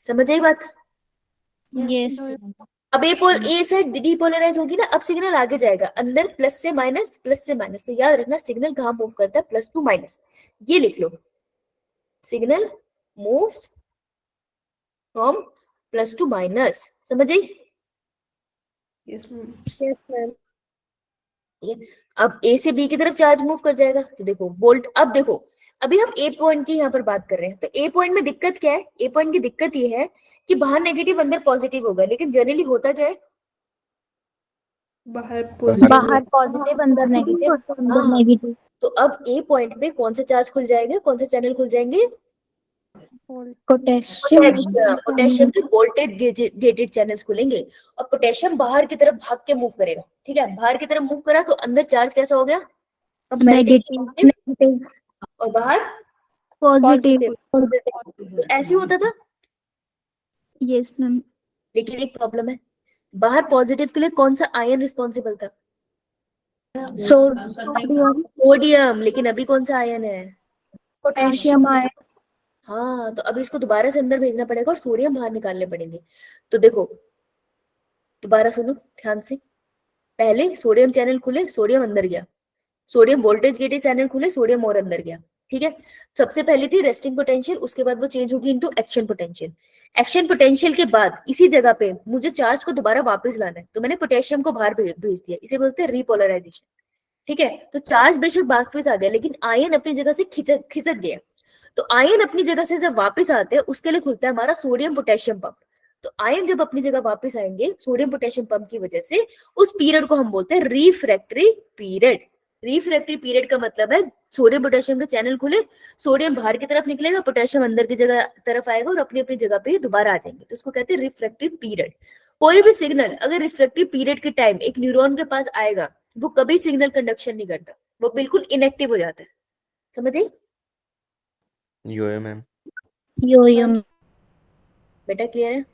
समझ आई बात? यस अब ए साइड डीपोलराइज होगी ना, अब सिग्नल आगे जाएगा अंदर, प्लस से माइनस, प्लस से माइनस। तो याद रखना सिग्नल कहाँ मूव करता है? Plus to minus. ये लिख लो, signal moves from plus to minus. समझ आई? Yes ma'am. ठीक है, अब ए से बी की तरफ चार्ज मूव कर जाएगा। तो देखो वोल्ट, अब देखो अभी हम ए पॉइंट की यहाँ पर बात कर रहे हैं, तो ए पॉइंट में दिक्कत क्या है? ए पॉइंट की दिक्कत ये है कि बाहर नेगेटिव अंदर पॉजिटिव होगा, लेकिन जनरली होता क्या है? बाहर बाहर पॉजिटिव अंदर नेगेटिव, अंदर हाँ। नेगेटिव। तो अब ए पॉइंट पे कौन से चार्ज खुल जाएंगे, कौन से चैनल खुल जाएंगे? पोटेशियम पोटेशियम के वोल्टेज गेटेड चैनल्स खुलेंगे, और पोटेशियम बाहर की तरफ भाग के मूव करेगा। ठीक है, बाहर की तरफ मूव करा तो अंदर चार्ज कैसा हो गया? नेगेटिव और बाहर पॉजिटिव। तो ऐसे होता था। Yes ma'am. लेकिन एक प्रॉब्लम है, बाहर पॉजिटिव के लिए कौन सा आयन रिस्पॉन्सिबल था? Sodium sodium. लेकिन अभी कौन सा आयन है? Potassium ion. हाँ, तो अभी इसको दोबारा से अंदर भेजना पड़ेगा और सोडियम बाहर निकालने पड़ेंगे। तो देखो दोबारा सुनो ध्यान से, पहले सोडियम चैनल खुले, सोडियम अंदर गया, सोडियम वोल्टेज गेटेड चैनल खुले, सोडियम और अंदर गया। ठीक है, सबसे पहले थी रेस्टिंग पोटेंशियल, उसके बाद वो चेंज होगी into action potential. Action potential के बाद इसी जगह पे मुझे चार्ज को दोबारा वापस लाना है, तो मैंने पोटेशियम को बाहर भेज दिया, इसे बोलते हैं रीपोलराइजेशन। ठीक है, तो चार्ज बेशक वापस आ गया, लेकिन आयन अपनी जगह से खिसक गया। तो आयन अपनी जगह से जब वापस आते हैं, उसके लिए खुलता है हमारा सोडियम पोटेशियम पंप। तो आयन जब अपनी जगह वापस आएंगे सोडियम पोटेशियम पंप की वजह से, उस पीरियड को हम बोलते हैं रिफ्रैक्टरी पीरियड। रिफ्रैक्टरी पीरियड का मतलब है सोडियम पोटेशियम के चैनल खुले, सोडियम बाहर की तरफ निकलेगा, पोटेशियम अंदर की जगह तरफ आएगा और अपनी अपनी जगह पे दोबारा आ जाएंगे, तो उसको कहते हैं रिफ्रैक्टरी पीरियड। कोई भी सिग्नल अगर रिफ्रैक्टिव पीरियड के टाइम एक न्यूरॉन के पास आएगा, वो कभी सिग्नल कंडक्शन नहीं करता, वो बिल्कुल इनएक्टिव हो जाता है। समझ आई? योयो मैम। योयो। बेटा क्लियर है?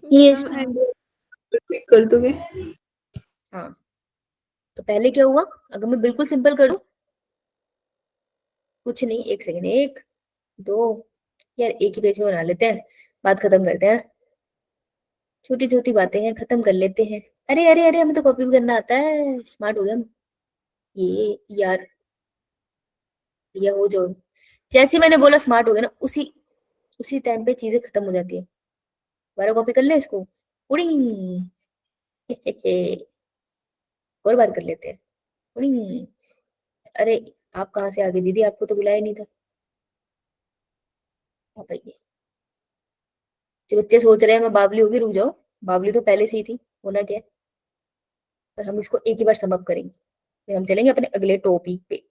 यस क्लिक कर दोगे? हाँ, तो पहले क्या हुआ, अगर मैं बिल्कुल सिंपल कर दूं, कुछ नहीं, एक सेकेंड, एक दो, यार एक ही पेज में बना लेते हैं, बात खत्म करते हैं, छोटी छोटी बातें हैं खत्म कर लेते हैं। अरे अरे अरे, हमें तो कॉपी भी करना आता है, स्मार्ट हो गया हम। ये यार, ये हो जो, जैसे मैंने बोला स्मार्ट हो गया ना, उसी उसी टाइम पे चीजें खत्म हो जाती है। दोबारा कॉपी कर ले इसको, उड़िंग। और बार कर लेते हैं, उड़िंग। अरे आप कहाँ से आ गए दीदी, आपको तो बुलाया नहीं था। आप आइए। जो बच्चे सोच रहे हैं मैं बावली होगी, रुक जाओ, बावली तो पहले से ही थी, होना क्या है। पर हम इसको एक ही बार सम अप करेंगे, फिर हम चलेंगे अपने अगले टॉपिक पे।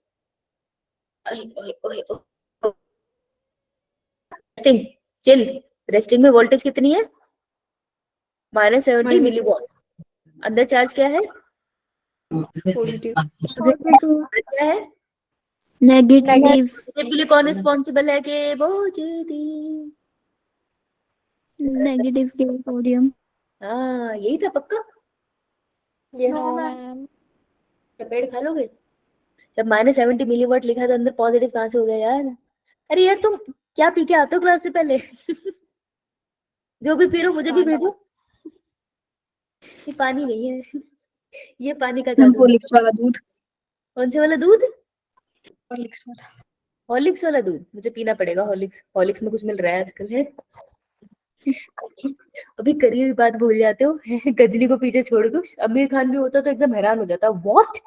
Resting, chill. रेस्टिंग में वोल्टेज कितनी है? -70 मिलीवॉट। अंदर चार्ज क्या है? पॉजिटिव। क्या है? नेगेटिव। के लिए कौन रिस्पॉन्सिबल है? कि पॉजिटिव। नेगेटिव के सोडियम। हाँ यही था पक्का। No ma'am. चपेट खा लोगे? जब -70 मिलीवॉट लिखा था अंदर पॉजिटिव कहाँ से हो गया यार? अरे यार तुम क्या पी के आते हो क्लास से पहले? जो भी पी रहे हो मुझे भी भेजो। ये पानी नहीं है, ये पानी का जादू है। हॉर्लिक्स वाला दूध। कौन से वाला दूध? हॉर्लिक्स वाला। हॉर्लिक्स वाला दूध मुझे पीना पड़ेगा। हॉर्लिक्स, हॉर्लिक्स में कुछ मिल रहा है आजकल है। अभी करी हुई बात भूल जाते हो। गजनी को पीछे छोड़ दो, आमिर खान भी होता तो एकदम हैरान हो जाता, व्हाट।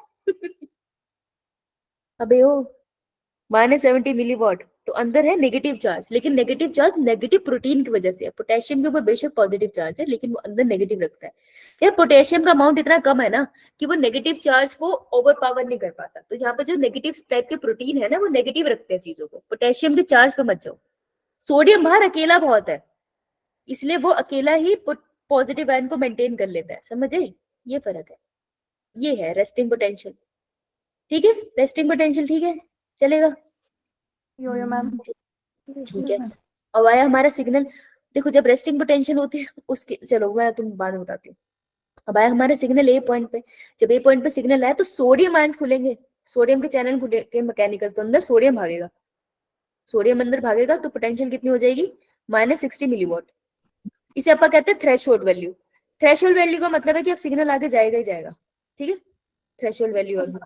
अबे ओ, -70 मिलीवॉट तो अंदर है नेगेटिव चार्ज, लेकिन नेगेटिव चार्ज नेगेटिव प्रोटीन की वजह से है। पोटेशियम के ऊपर बेशक पॉजिटिव चार्ज है, लेकिन वो अंदर नेगेटिव रखता है। यार पोटेशियम का अमाउंट इतना कम है ना कि वो नेगेटिव चार्ज को ओवर पावर नहीं कर पाता। तो यहाँ पे जो नेगेटिव टाइप के प्रोटीन है ना, वो नेगेटिव रखते हैं चीजों को। पोटेशियम के चार्ज पे मत जाओ। सोडियम बाहर अकेला बहुत है, इसलिए वो अकेला ही पॉजिटिव आयन को मेंटेन कर लेता है। समझ आई? ये फर्क है। ये है रेस्टिंग पोटेंशियल। ठीक है, रेस्टिंग पोटेंशियल ठीक है, चलेगा। यो मैम। ठीक है, अब आया हमारा सिग्नल। देखो जब रेस्टिंग पोटेंशियल होती है उसके, चलो मैं तुम बाद में बताती हूँ। अब आया हमारा सिग्नल ए पॉइंट पे। जब ए पॉइंट पे सिग्नल आया तो सोडियम आयंस खुलेंगे, सोडियम के चैनल खुलेंगे मैकेनिकल, तो अंदर सोडियम भागेगा। सोडियम अंदर भागेगा तो पोटेंशियल कितनी हो जाएगी? -60 मिलीवॉट। इसे अपन कहते हैं थ्रेशोल्ड वैल्यू। थ्रेशोल्ड वैल्यू का मतलब है कि अब सिग्नल आगे जाएगा ही जाएगा। ठीक है, थ्रेशोल्ड वैल्यू आगे।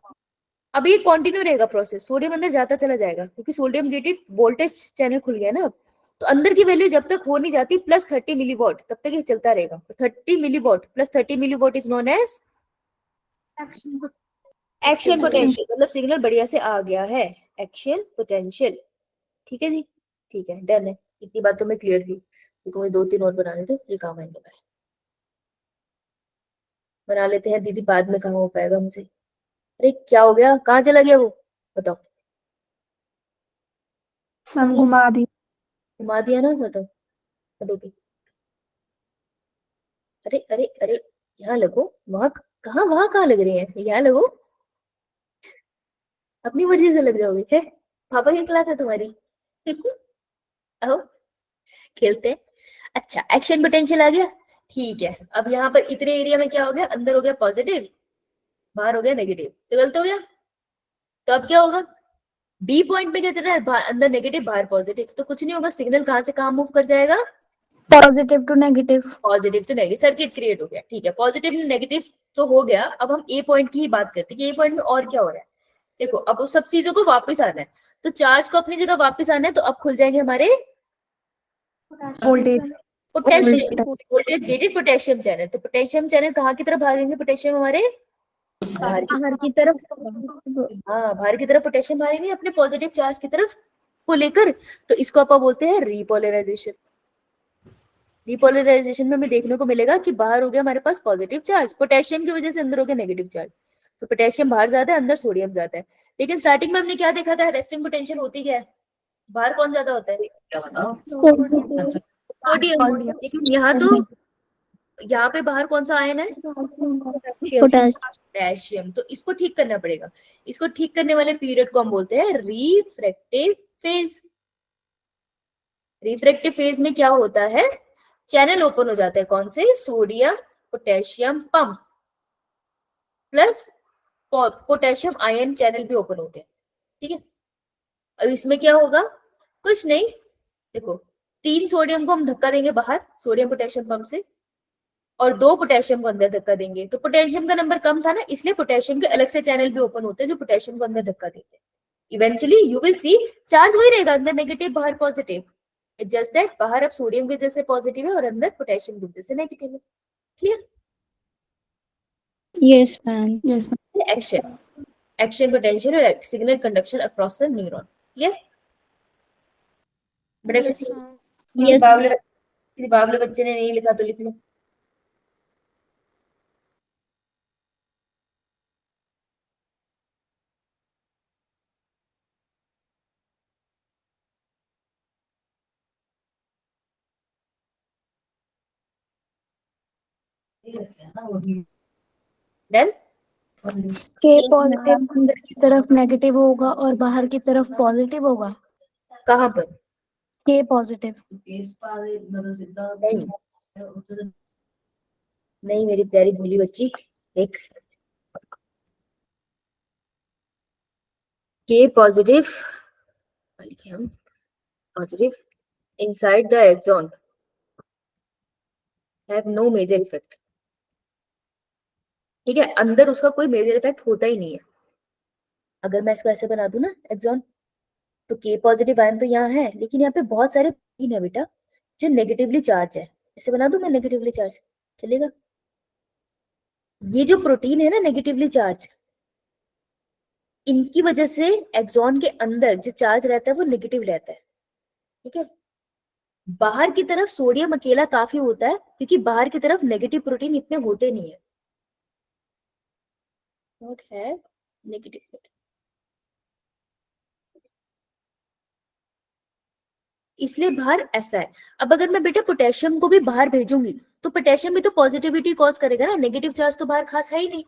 अब ये कंटिन्यू रहेगा प्रोसेस, सोडियम अंदर जाता चला जाएगा क्योंकि सोडियम गेटेड वोल्टेज चैनल खुल गया ना अब। तो अंदर की वैल्यू जब तक हो नहीं जाती +30 मिलीवॉट, तब तक ये चलता रहेगा। 30 millivolt +30 millivolt is known as action potential, मतलब सिग्नल बढ़िया से आ गया है। Action potential. ठीक है जी, ठीक है, डन है। इतनी बात तो मैं क्लियर थी, क्योंकि मुझे 2-3 और बनाने थे, ये काम आएंगे। बना लेते हैं दीदी, बाद में कहाँ हो पाएगा हमसे। अरे क्या हो गया, कहाँ चला गया वो, बताओ। मैम घुमा दी। घुमा दिया ना, बताओ कदोगी। अरे अरे अरे, यहाँ लगो, वहां कहाँ, वहां कहाँ लग रही है, यहाँ लगो। अपनी मर्जी से लग जाओगे है? पापा की क्लास है तुम्हारी। आओ खेलते हैं। अच्छा, एक्शन पोटेंशियल आ गया। ठीक है, अब यहाँ पर इतने एरिया में क्या हो गया, अंदर हो गया पॉजिटिव, बाहर हो गया नेगेटिव, तो गलत हो गया। तो अब क्या होगा, बी पॉइंट पे क्या चल रहा है, अंदर नेगेटिव बाहर पॉजिटिव, तो कुछ नहीं होगा, सिग्नल कहाँ से कहाँ मूव कर जाएगा, पॉजिटिव टू नेगेटिव। पॉजिटिव तो नेगेटिव, सर्किट क्रिएट हो गया। ठीक है, पॉजिटिव नेगेटिव तो हो गया। अब हम ए पॉइंट की ही बात करते हैं कि ए पॉइंट में और क्या हो रहा है। देखो अब उस सब चीजों को वापस आना है, तो चार्ज को अपनी जगह वापस आना है, तो अब खुल जाएंगे हमारे voltage. Potassium, voltage gated potassium channel. तो पोटेशियम चैनल कहाँ की तरफ भागेंगे, पोटेशियम हमारे बाहर की, बाहर की तरफ। हाँ बाहर की तरफ पोटेशियम भागेंगे अपने पॉजिटिव चार्ज की तरफ को लेकर। तो इसको अपन बोलते हैं रीपोलराइजेशन। रिपोलराइजेशन में हमें देखने को मिलेगा कि बाहर हो गया हमारे पास पॉजिटिव चार्ज, पोटेशियम की वजह से अंदर हो गया नेगेटिव चार्ज। तो पोटेशियम बाहर जाता है, अंदर सोडियम जाता है। लेकिन स्टार्टिंग में हमने क्या देखा था, रेस्टिंग पोटेंशियल होती क्या है, बाहर कौन ज्यादा होता है, सोडियम। लेकिन यहाँ तो, यहाँ पे बाहर कौन सा आयन है, पोटेशियम। पोटेशियम। तो इसको ठीक करना पड़ेगा। इसको ठीक करने वाले पीरियड को हम बोलते हैं रिफ्रैक्टिव फेज। रिफ्रैक्टिव फेज में क्या होता है, चैनल ओपन हो जाता है, कौन से, sodium potassium pump plus potassium ion channel भी ओपन होते हैं। ठीक है, अब इसमें क्या होगा, कुछ नहीं, देखो 3 सोडियम को हम धक्का देंगे बाहर सोडियम पोटेशियम पंप से, और 2 पोटेशियम को अंदर धक्का देंगे। तो पोटेशियम का नंबर कम था ना, इसलिए पोटेशियम के अलग से चैनल भी ओपन होते हैं जो पोटेशियम को अंदर धक्का देते हैं। Eventually you will see charge वही रहेगा, अंदर नेगेटिव बाहर पॉजिटिव, जस्ट दैट बाहर अब सोडियम की वजह से पॉजिटिव है और अंदर पोटेशियम की वजह से नेगेटिव है। Clear? Yes ma'am. Yes ma'am. Action, action potential और signal conduction across the neuron. Clear? बड़े किसी किसी बावले बच्चे ने नहीं लिखा तो लिख लो। डन? के पॉजिटिव अंदर की तरफ नेगेटिव होगा और बाहर की तरफ पॉजिटिव होगा। कहाँ पर? के पॉजिटिव। नहीं नहीं मेरी प्यारी भोली बच्ची, एक के पॉजिटिव लिखे हम, positive inside the axon have no major effect. ठीक है, अंदर उसका कोई मेजर इफेक्ट होता ही नहीं है. अगर मैं इसको ऐसे बना दूं ना एक्सॉन, तो के पॉजिटिव आयन तो यहाँ है, लेकिन यहाँ पे बहुत सारे प्रोटीन है बेटा जो नेगेटिवली चार्ज है. ऐसे बना दूं मैं नेगेटिवली चार्ज, चलेगा? ये जो प्रोटीन है ना नेगेटिवली चार्ज, इनकी वजह से एक्सॉन के अंदर जो चार्ज रहता है वो नेगेटिव रहता है. ठीक है, बाहर की तरफ सोडियम अकेला काफी होता है, क्योंकि बाहर की तरफ नेगेटिव प्रोटीन इतने होते नहीं है. नॉट हैव नेगेटिव प्रोटीन, इसलिए बाहर ऐसा है. अब अगर मैं बेटा पोटेशियम को भी बाहर भेजूंगी, तो पोटेशियम भी तो पॉजिटिविटी कॉज करेगा ना, नेगेटिव चार्ज तो बाहर खास है ही नहीं.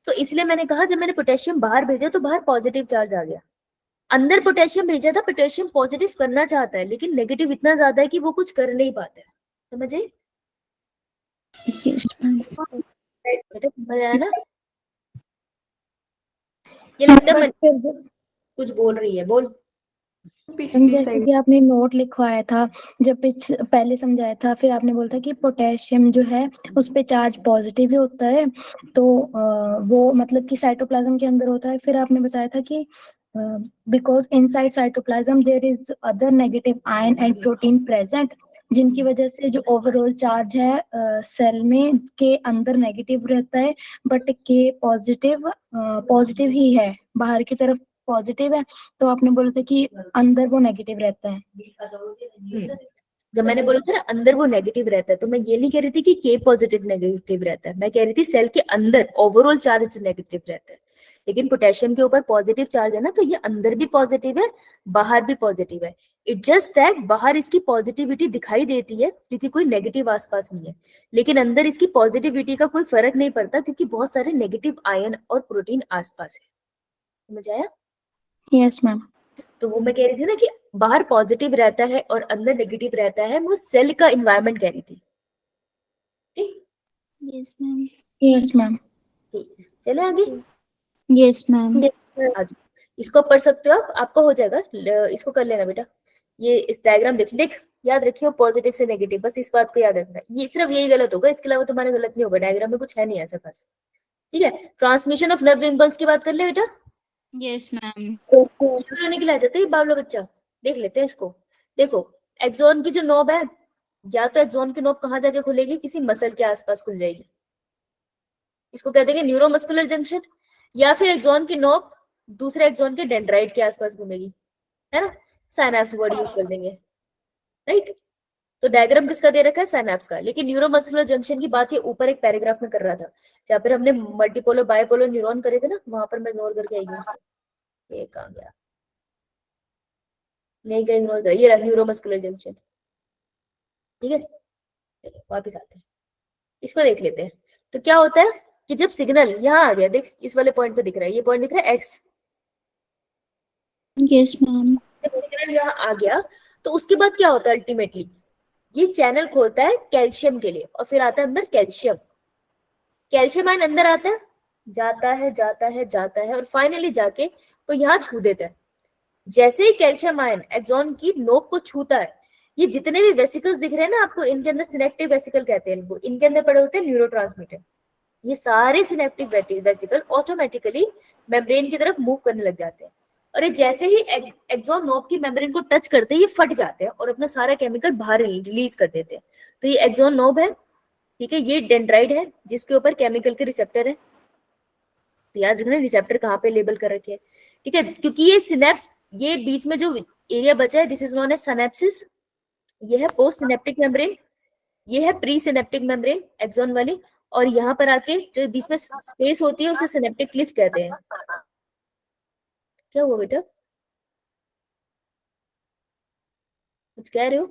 तो इसलिए मैंने कहा जब मैंने पोटेशियम बाहर भेजा तो बाहर पॉजिटिव चार्ज आ गया. अंदर पोटेशियम भेजा था, पोटेशियम पॉजिटिव करना चाहता है, लेकिन नेगेटिव इतना ज्यादा है कि वो कुछ कर नहीं पाता है. समझे? Yes ma'am. बेटा समझ आया ना? ये लगता है कुछ बोल रही है, बोल. मैम जैसे कि आपने नोट लिखवाया था, जब पहले समझाया था, फिर आपने बोला था कि पोटेशियम जो है उस पे चार्ज पॉजिटिव ही होता है, तो वो मतलब कि साइटोप्लाज्म के अंदर होता है. फिर आपने बताया था कि because inside cytoplasm there is other negative ion and protein present, जिनकी वजह से जो ओवरऑल चार्ज है सेल में के अंदर नेगेटिव रहता है, बट के पॉजिटिव ही है, बाहर की तरफ पॉजिटिव है. तो आपने बोला था कि अंदर वो नेगेटिव रहता है. जब मैंने बोला था ना अंदर वो नेगेटिव रहता है, तो मैं ये नहीं कह रही थी कि के पॉजिटिव नेगेटिव रहता है, मैं कह रही थी सेल के अंदर ओवरऑल चार्ज नेगेटिव रहता है. लेकिन पोटेशियम के ऊपर पॉजिटिव चार्ज है ना, तो ये अंदर भी पॉजिटिव है, बाहर भी पॉजिटिव है. इट जस्ट दैट बाहर इसकी पॉजिटिविटी दिखाई देती है क्योंकि कोई नेगेटिव आसपास नहीं है, लेकिन अंदर इसकी पॉजिटिविटी का कोई फर्क नहीं पड़ता क्योंकि बहुत सारे नेगेटिव आयन और प्रोटीन आसपास है. समझ आया? Yes ma'am. तो वो मैं कह रही थी ना कि बाहर पॉजिटिव रहता है और अंदर नेगेटिव रहता है, वो सेल का इन्वायरमेंट कह रही थी. ठीक? Yes ma'am. Yes ma'am. ठीक है, चले आगे. Yes ma'am. इसको पढ़ सकते हो आप, आपको हो जाएगा. इसको कर लेना बेटा. ये इस डायग्राम देख याद रखियो, पॉजिटिव से नेगेटिव, बस इस बात को याद रखना. ये सिर्फ यही गलत होगा, इसके अलावा तुम्हारा गलत नहीं होगा. डायग्राम में कुछ है नहीं ऐसा खास. ठीक है, ट्रांसमिशन ऑफ नर्व इम्पल्स की बात कर ले बेटा. Yes ma'am. होने के लिए आ जाते हैं बावला बच्चा. देख लेते हैं इसको. देखो, एक्सॉन की जो नोब है, या तो एक्सॉन की नोब कहाँ जाके खुलेगी, किसी मसल के आसपास खुल जाएगी, इसको कह देंगे न्यूरोमस्कुलर जंक्शन. या फिर एक्सॉन की नोब दूसरे एक्सॉन के डेंड्राइट के आसपास घूमेगी, है ना. साइनैप्स वर्ड यूज कर देंगे, राइट. तो डायग्राम किसका दे रखा है, साइनैप्स का. लेकिन न्यूरोमस्कुलर जंक्शन की बात ये ऊपर एक पैराग्राफ में कर रहा था, जहाँ पर हमने मल्टीपोलर बायपोलर न्यूरॉन करे थे ना, वहां पर मैं इग्नोर करके आई हूँ. ये कहाँ गया, नहीं कहीं इग्नोर कर, ये रहा न्यूरोमस्कुलर जंक्शन. ठीक है, चलो वापस आते हैं, इसको देख लेते हैं. तो क्या होता है कि जब सिग्नल यहाँ आ गया, देख इस वाले पॉइंट पे दिख रहा है, ये पॉइंट दिख रहा है एक्स. Yes ma'am. जब सिग्नल यहाँ आ गया तो उसके बाद क्या होता है, अल्टीमेटली ये चैनल खोलता है कैल्शियम के लिए, और फिर आता है अंदर कैल्शियम. कैल्शियम आयन अंदर आता है, जाता है जाता है जाता है, और फाइनली जाके तो यहाँ छू देता है. जैसे ही कैल्शियम आयन एक्सॉन की नोक को छूता है, ये जितने भी वेसिकल्स दिख रहे हैं ना आपको, इनके अंदर सिनेप्टिक वेसिकल कहते हैं इनको, इनके अंदर पड़े होते हैं न्यूरोट्रांसमीटर. ये सारे सिनेप्टिक वेसिकल ऑटोमेटिकली मेम्ब्रेन की तरफ मूव करने लग जाते हैं, और ये जैसे ही एक्सॉन नोब की मेम्ब्रेन को टच करते हैं, ये फट जाते हैं और अपना सारा केमिकल बाहर रिलीज कर देते हैं. तो ये एक्सॉन नोब है, ठीक है. ये डेंड्राइट है जिसके ऊपर केमिकल के रिसेप्टर है. तो याद रखना रिसेप्टर कहाँ पे लेबल कर रखे हैं, ठीक है. क्योंकि ये सिनेप्स, ये बीच में जो एरिया बचा है, this is known as synapsis. ये है पोस्ट सिनेप्टिक मेम्ब्रेन, ये है प्री सिनेप्टिक मेम्ब्रेन एक्सॉन वाली, और यहाँ पर आके जो बीच में स्पेस होती है उसे सिनेप्टिक क्लिफ कहते हैं. क्या हुआ बेटा, कुछ कह रहे हो?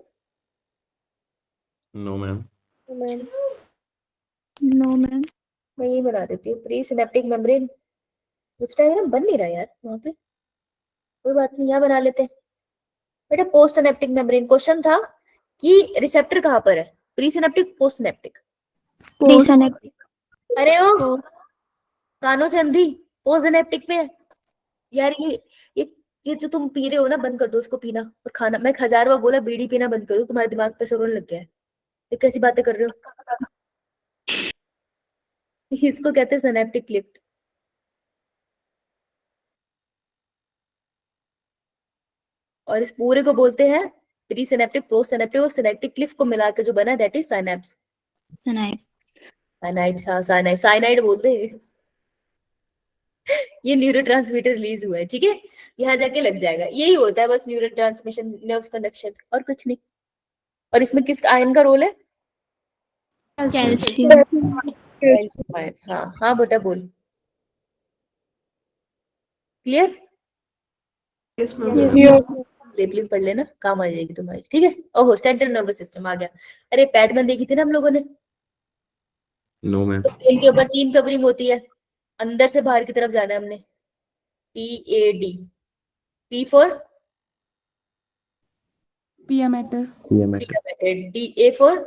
No ma'am. No ma'am. मैं यही बना देती हूँ, प्री सिनेप्टिक मेम्ब्रेन. कुछ डायग्राम बन नहीं रहा यार वहां पे, कोई बात नहीं, यहाँ बना लेते हैं. बेटा पोस्ट सिनेप्टिक मेम्ब्रेन, क्वेश्चन था कि रिसेप्टर कहाँ पर है, pre synaptic post synaptic. Pre-synaptic. अरे ओ कानों से अंधी, पोस्ट सिनेप्टिक पे है यार. ये ये जो तुम पी रहे हो ना, बंद कर दो उसको पीना और खाना। मैं 1000 बार बोला बीड़ी पीना बंद कर दो, तुम्हारे दिमाग पे असर होने लग गया है। ये कैसी बातें कर रहे हो? इसको कहते हैं सिनेप्टिक लिफ्ट। और इस पूरे को बोलते हैं प्री सिनेप्टिक, प्रो सिनेप्टिक और सिनेप्टिक क्लिफ को मिला के जो बना दैट इज साइनेप्स। साइनाइड्स, हाँ साइनाइड, साइनाइड बोलते हैं। ये न्यूरोट्रांसमीटर रिलीज हुआ है, ठीक है, यहाँ जाके लग जाएगा। यही होता है बस न्यूरो ट्रांसमिशन, नर्व कंडक्शन, और कुछ नहीं। और इसमें किस आयन का रोल है? कैल्शियम। Calcium ion. हाँ हाँ बेटा बोल। क्लियर? Yes ma'am. लेबलिंग पढ़ लेना, काम आ जाएगी तुम्हारी, ठीक है। ओहो, सेंट्रल नर्वस सिस्टम आ गया। अरे पैटर्न देखी थी ना हम लोगों ने, नो मैम। तो ब्रेन के ऊपर 3 कवरिंग होती है, अंदर से बाहर की तरफ जाना है हमने। PAD, P for pia mater. DA for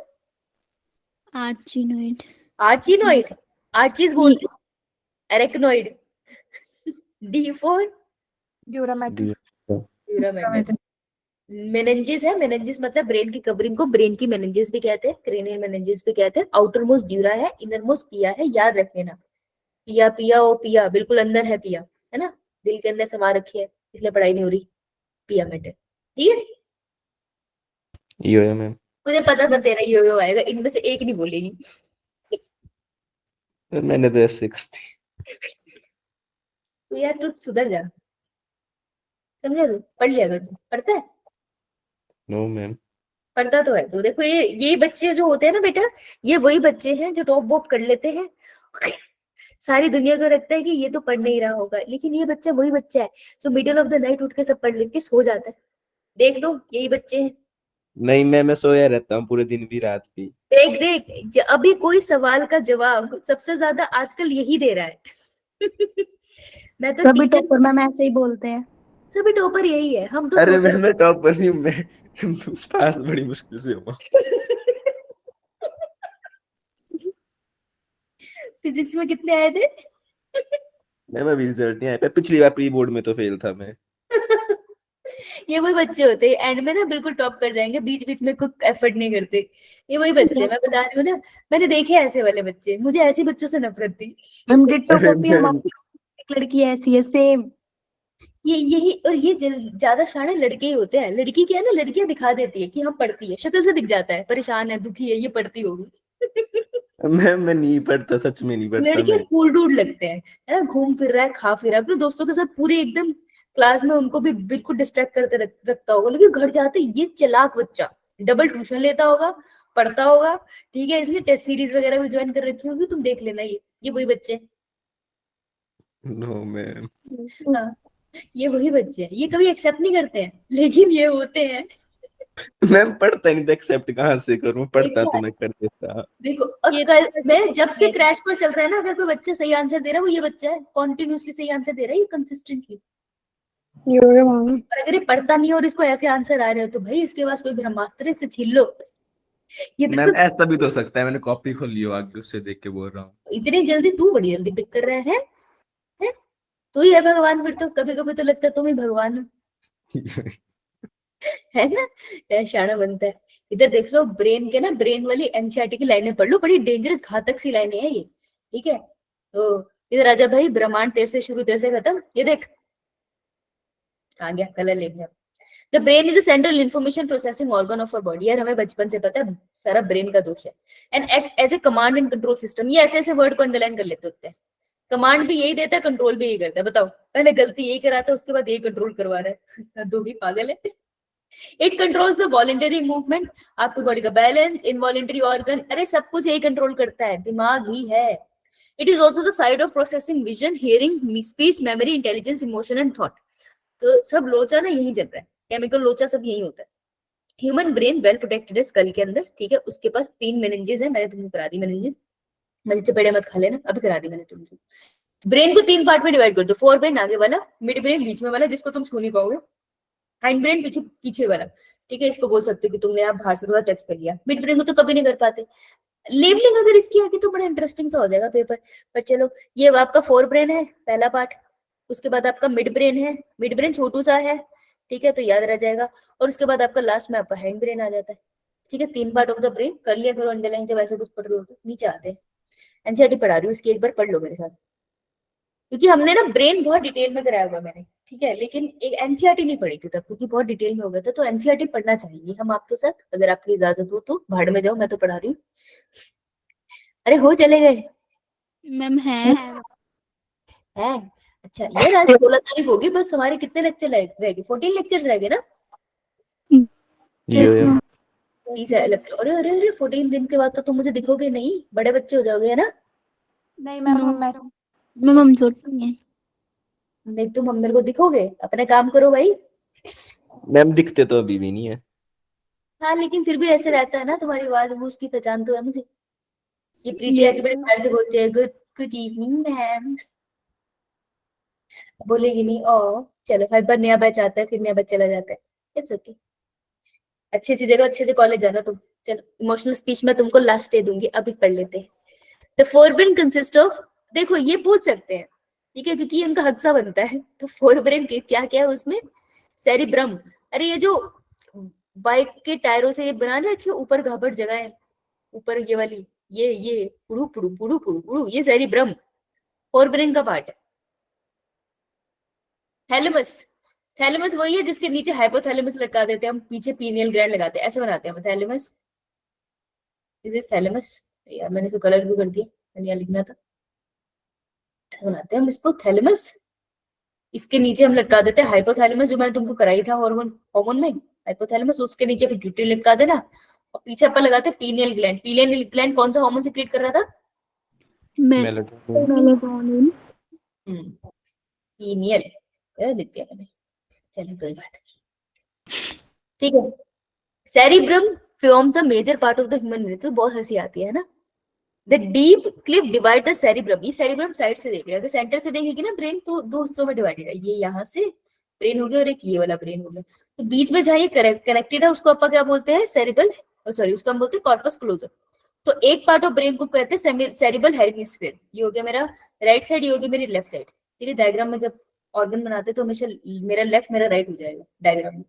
arachnoid. Arachnoid, आर्चीज बोल रही, arachnoid. D for dura mater. Dura mater. Meninges है, मेनिंजिस मतलब ब्रेन की कवरिंग को ब्रेन की मेनिंजिस भी कहते हैं, क्रेनियल मेनिंजिस भी कहते हैं। आउटर मोस्ट ड्यूरा है, इनर मोस्ट पिया है, याद रख लेना। पिया पिया ओ पिया, बिल्कुल अंदर है पिया, है ना, दिल के अंदर समा रखी है, इसलिए पढ़ाई नहीं हो रही। पिया मैटर, ठीक है। यो मैम। मुझे पता था तेरा यो आएगा, इनमें से एक नहीं बोलेगी। मैंने तो ऐसे कर दी। तो यार तू सुधर जा, समझा? तू पढ़ लिया कर, तू पढ़ता है? No ma'am. पढ़ता तो है। तो देखो ये बच्चे जो होते हैं ना बेटा, ये वही बच्चे हैं जो टॉप वॉप कर लेते हैं। सारी दुनिया को लगता है कि ये तो पढ़ नहीं रहा होगा, लेकिन ये बच्चा वही बच्चा है जो मिडिल ऑफ द नाइट उठ के सब पढ़ लिख के सो जाता है। देख लो, यही बच्चे हैं। नहीं मैं सोया रहता हूँ पूरे दिन भी रात भी। देख देख, अभी कोई सवाल का जवाब सबसे ज्यादा आजकल यही दे रहा है। मैं तो सभी टीचर, टॉपर मैम ऐसे ही बोलते हैं। सभी टॉपर यही है, हम तो अरे सोते मैं टॉपर नहीं हूँ, मैं पास बड़ी मुश्किल से हुआ। फिजिक्स में कितने आए थे? मैं अभी रिजल्ट नहीं आया, पिछली बार प्री बोर्ड में तो फेल था मैं। ये वही बच्चे होते हैं एंड में ना बिल्कुल टॉप कर जाएंगे, बीच बीच में कोई एफर्ट नहीं करते। ये वही बच्चे, मैं बता रही हूँ ना, मैंने देखे ऐसे वाले बच्चे, मुझे ऐसे बच्चों से नफरत थी। मैम डिट्टो अरे कॉपी, मैं हमारी एक लड़की ऐसी है सेम। ये यही, और ये ज्यादा शाणे लड़के ही होते हैं। लड़की क्या है ना, लड़कियां दिखा देती है कि हम पढ़ती है, शक्ल से दिख जाता है परेशान है, दुखी है, ये पढ़ती होगी। मैं नहीं पढ़ता, सच में नहीं पढ़ता लड़के मैं। कूल डूड लगते हैं, है ना, घूम फिर रहा है, खा फिर रहा है अपने दोस्तों के साथ, पूरे एकदम क्लास में उनको भी बिल्कुल डिस्ट्रैक्ट करते रखता होगा, लेकिन घर जाते ये चालाक बच्चा डबल ट्यूशन लेता होगा, पढ़ता होगा, ठीक है, इसलिए टेस्ट सीरीज वगैरह भी ज्वाइन कर रखी होगी, तुम देख लेना। ये वही बच्चे हैं। No ma'am. हाँ, ये वही बच्चे हैं, ये कभी एक्सेप्ट नहीं करते हैं, लेकिन ये होते हैं। मैम पढ़ता ही नहीं तो एक्सेप्ट कहाँ से करूँ, पढ़ता देखा तो है? मैं कर देता। देखो, और कल मैं जब से क्रैश कोर्स चल रहा है ना, अगर कोई बच्चा सही आंसर दे रहा है, वो ये बच्चा है, कॉन्टिन्यूसली सही आंसर दे रहा है ये कंसिस्टेंटली। और अगर ये पढ़ता नहीं है और इसको ऐसे आंसर आ रहे हो, तो भाई इसके पास कोई ब्रह्मास्त्र है, इससे छीन लो। ये मैम देखो, ऐसा भी तो हो सकता है मैंने कॉपी खोल ली हो आगे, उससे देख के बोल रहा हूँ। इतनी जल्दी, तू बड़ी जल्दी पिक कर रहा है? तू ही है भगवान, फिर तो कभी कभी तो लगता है तुम ही भगवान हो, है ना? क्या शाना बनता है। इधर देख लो, ब्रेन के ना, ब्रेन वाली एनसीईआरटी की लाइनें पढ़ लो, बड़ी डेंजरस घातक सी लाइनें हैं ये, ठीक है। तो इधर आजा भाई, ब्रह्मांड तेरे से शुरू तेरे से खत्म। ये देख, आ गया कलर ले गया। The brain is a central information processing organ of our body. यार हमें बचपन से पता है, सारा ब्रेन का दोष है। And act as a command and control system. ये ऐसे ऐसे वर्ड को अंडरलाइन कर लेते होते हैं। कमांड भी यही देता है, कंट्रोल भी यही करता है। बताओ, पहले गलती यही कराता है, उसके बाद यही कंट्रोल करवा रहा है। दो भी पागल है। It controls the voluntary movement, आपकी बॉडी का बैलेंस, इनवॉलेंटरी ऑर्गन, अरे सब कुछ यही कंट्रोल करता है, दिमाग ही है। It is also the side of processing vision, hearing, speech, memory, intelligence, emotion and thought. तो सब लोचा ना यही चल रहा है, केमिकल लोचा सब यही होता है। ह्यूमन ब्रेन वेल प्रोटेक्टेड है स्कल के अंदर, ठीक है। उसके पास 3 मेनिंजेस है, मैंने तुमको करा दी मेनिंजेस, मजे पेड़े मत खा लेना, अभी करा दी मैंने तुमको। ब्रेन को 3 पार्ट में डिवाइड कर दो, फोर ब्रेन आगे वाला, मिड ब्रेन बीच में वाला जिसको तुम छू नहीं पाओगे, हाइंड ब्रेन पीछे पीछे वाला, ठीक है। इसको बोल सकते हो कि तुमने आप बाहर से थोड़ा टच कर लिया। मिड ब्रेन को तो कभी नहीं कर पाते। लेबलिंग अगर इसकी आगे तो बड़ा इंटरेस्टिंग सा हो जाएगा पेपर, पर चलो। ये आपका फोर ब्रेन है, पहला पार्ट, उसके बाद आपका मिड ब्रेन है, मिड ब्रेन छोटू सा है, ठीक है, तो याद रह जाएगा। और उसके बाद आपका लास्ट में आपका हैंड ब्रेन आ जाता है, ठीक है। 3 पार्ट ऑफ द ब्रेन कर लिया करो अंडरलाइन, जब ऐसा कुछ पढ़ रहे हो तो नीचे आते हैं। एनसीईआरटी पढ़ा रही हूँ, इसकी एक बार पढ़ लो मेरे साथ, क्योंकि हमने ना ब्रेन बहुत डिटेल में कराया हुआ मैंने, ठीक है, लेकिन एक एनसीईआरटी नहीं पढ़ी थी तब, क्योंकि बहुत डिटेल में हो गया था। तो एनसीईआरटी पढ़ना चाहिए हम आपके साथ, अगर आपकी इजाजत हो तो। भाड़ में जाओ, मैं तो पढ़ा रही हूँ। अरे हो चले गए मैम है है। अच्छा यार, आज 16 तारीख होगी, बस हमारे कितने लेक्चर रह गए? 14 लेक्चर्स रह गए ना। ये 30 है लेक्चर। अरे अरे अरे, 14 दिन के बाद तो तुम मुझे दिखोगे नहीं, बड़े बच्चे हो जाओगे, है ना। नहीं मैम, मैं मैम हम छोटी हैं। नहीं, तुम हम मेरे को दिखोगे, अपने काम करो भाई। मैम दिखते तो अभी भी नहीं है। हाँ, लेकिन फिर भी ऐसे रहता है ना, तुम्हारी आवाज वो, उसकी पहचान तो है मुझे। ये प्रीति आके बड़े प्यार से बोलती है, गुड गुड इवनिंग मैम। बोलेगी नहीं, ओ चलो, हर बार नया बैच आता है, फिर नया बैच चला जाता है। It's okay. अच्छी अच्छी जगह, अच्छे से कॉलेज जाना तुम। चलो, इमोशनल स्पीच में तुमको लास्ट डे दूंगी, अभी पढ़ लेते हैं। द फोरब्रेन कंसिस्ट ऑफ, देखो ये पूछ सकते हैं, ठीक है, क्योंकि ये उनका हक सा बनता है। तो फोरब्रेन के क्या क्या है उसमें? सेरिब्रम, अरे ये जो बाइक के टायरों से ये बना रखी है ऊपर घाबट जगह है, ऊपर ये वाली, ये पुड़ू पुड़ू पुड़ू पुड़ू पुड़ू, ये सेरिब्रम फोरब्रेन का पार्ट है। थैलेमस, थैलेमस वही है जिसके नीचे हाइपोथैलेमस लटका देते हैं हम, पीछे पीनियल ग्लैंड लगाते हैं, ऐसे बनाते हैं हम थैलेमस। This is thalamus. यार मैंने इसको कलर क्यों कर दिया, मैंने यहाँ लिखना था। ऐसे बनाते हैं हम इसको, थैलेमस। इसके नीचे हम लटका देते हैं हाइपोथैलेमस, जो मैंने तुमको कराई था हार्मोन हार्मोन में, हाइपोथैलेमस। उसके नीचे पिट्यूटरी लटका देना, और पीछे अपन लगाते हैं पीनियल ग्लैंड। पीनियल ग्लैंड कौन सा हार्मोन सीक्रेट कर रहा था? मेलेटोनिन। पीनियल लिख दिया मैंने, चलिए कोई बात नहीं, ठीक है। Cerebrum forms the major part of the human brain। तो बहुत हंसी आती है ना। The deep Cliff divide the cerebrum, ये सेरिब्रम साइड से देख रहे हैं, अगर सेंटर से देखेगी ना ब्रेन, तो 2 हिस्सों में डिवाइडेड है। ये यहाँ से ब्रेन हो गया, और एक ये वाला ब्रेन हो गया। तो बीच में जहाँ ये कनेक्टेड है, उसको अपन क्या बोलते हैं? सेरिबल, सॉरी, उसको हम बोलते हैं कॉर्पस क्लोजम। तो एक पार्ट ऑफ ब्रेन को कहते हैं सेरिबल हेमिस्फीयर। ये हो गया मेरा राइट साइड, ये हो गया मेरी लेफ्ट साइड, ठीक है। डायग्राम में जब ऑर्गन बनाते हैं तो हमेशा मेरा लेफ्ट मेरा राइट हो जाएगा डायग्राम में,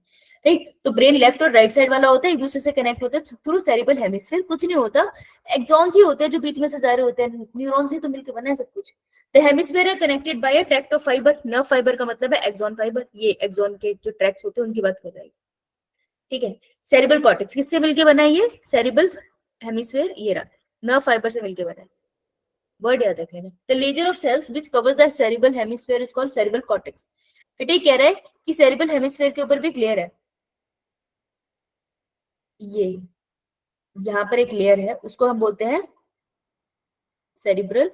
राइट। तो ब्रेन लेफ्ट और राइट साइड वाला होता है, एक दूसरे से कनेक्ट होता है थ्रू सेरिबल हेमिस्फीयर। कुछ नहीं होता, एक्सॉन्स ही होते हैं जो बीच में से जा रहे होते हैं, न्यूरॉन्स ही तो मिलकर बना है सब कुछ। The hemisphere are connected by a tract of fibre. Nerve fibre का मतलब है एक्सॉन फाइबर, ये एक्सॉन के जो ट्रैक्ट्स होते हैं उनकी बात कर रहा है, ठीक है। सेरिबल कॉर्टेक्स किससे मिलके बना है? ये सेरिबल हेमिस्फीयर, ये रहा, नर्व फाइबर से मिलके बना है। वर्ड याद रख लेना। द लेजर of cells which covers the cerebral hemisphere is called cerebral cortex. बेटा ये कह रहा है कि सेरिबल हेमिस्फीयर के ऊपर भी एक लेयर है, ये यहाँ पर एक लेयर है, उसको हम बोलते हैं सेरिब्रल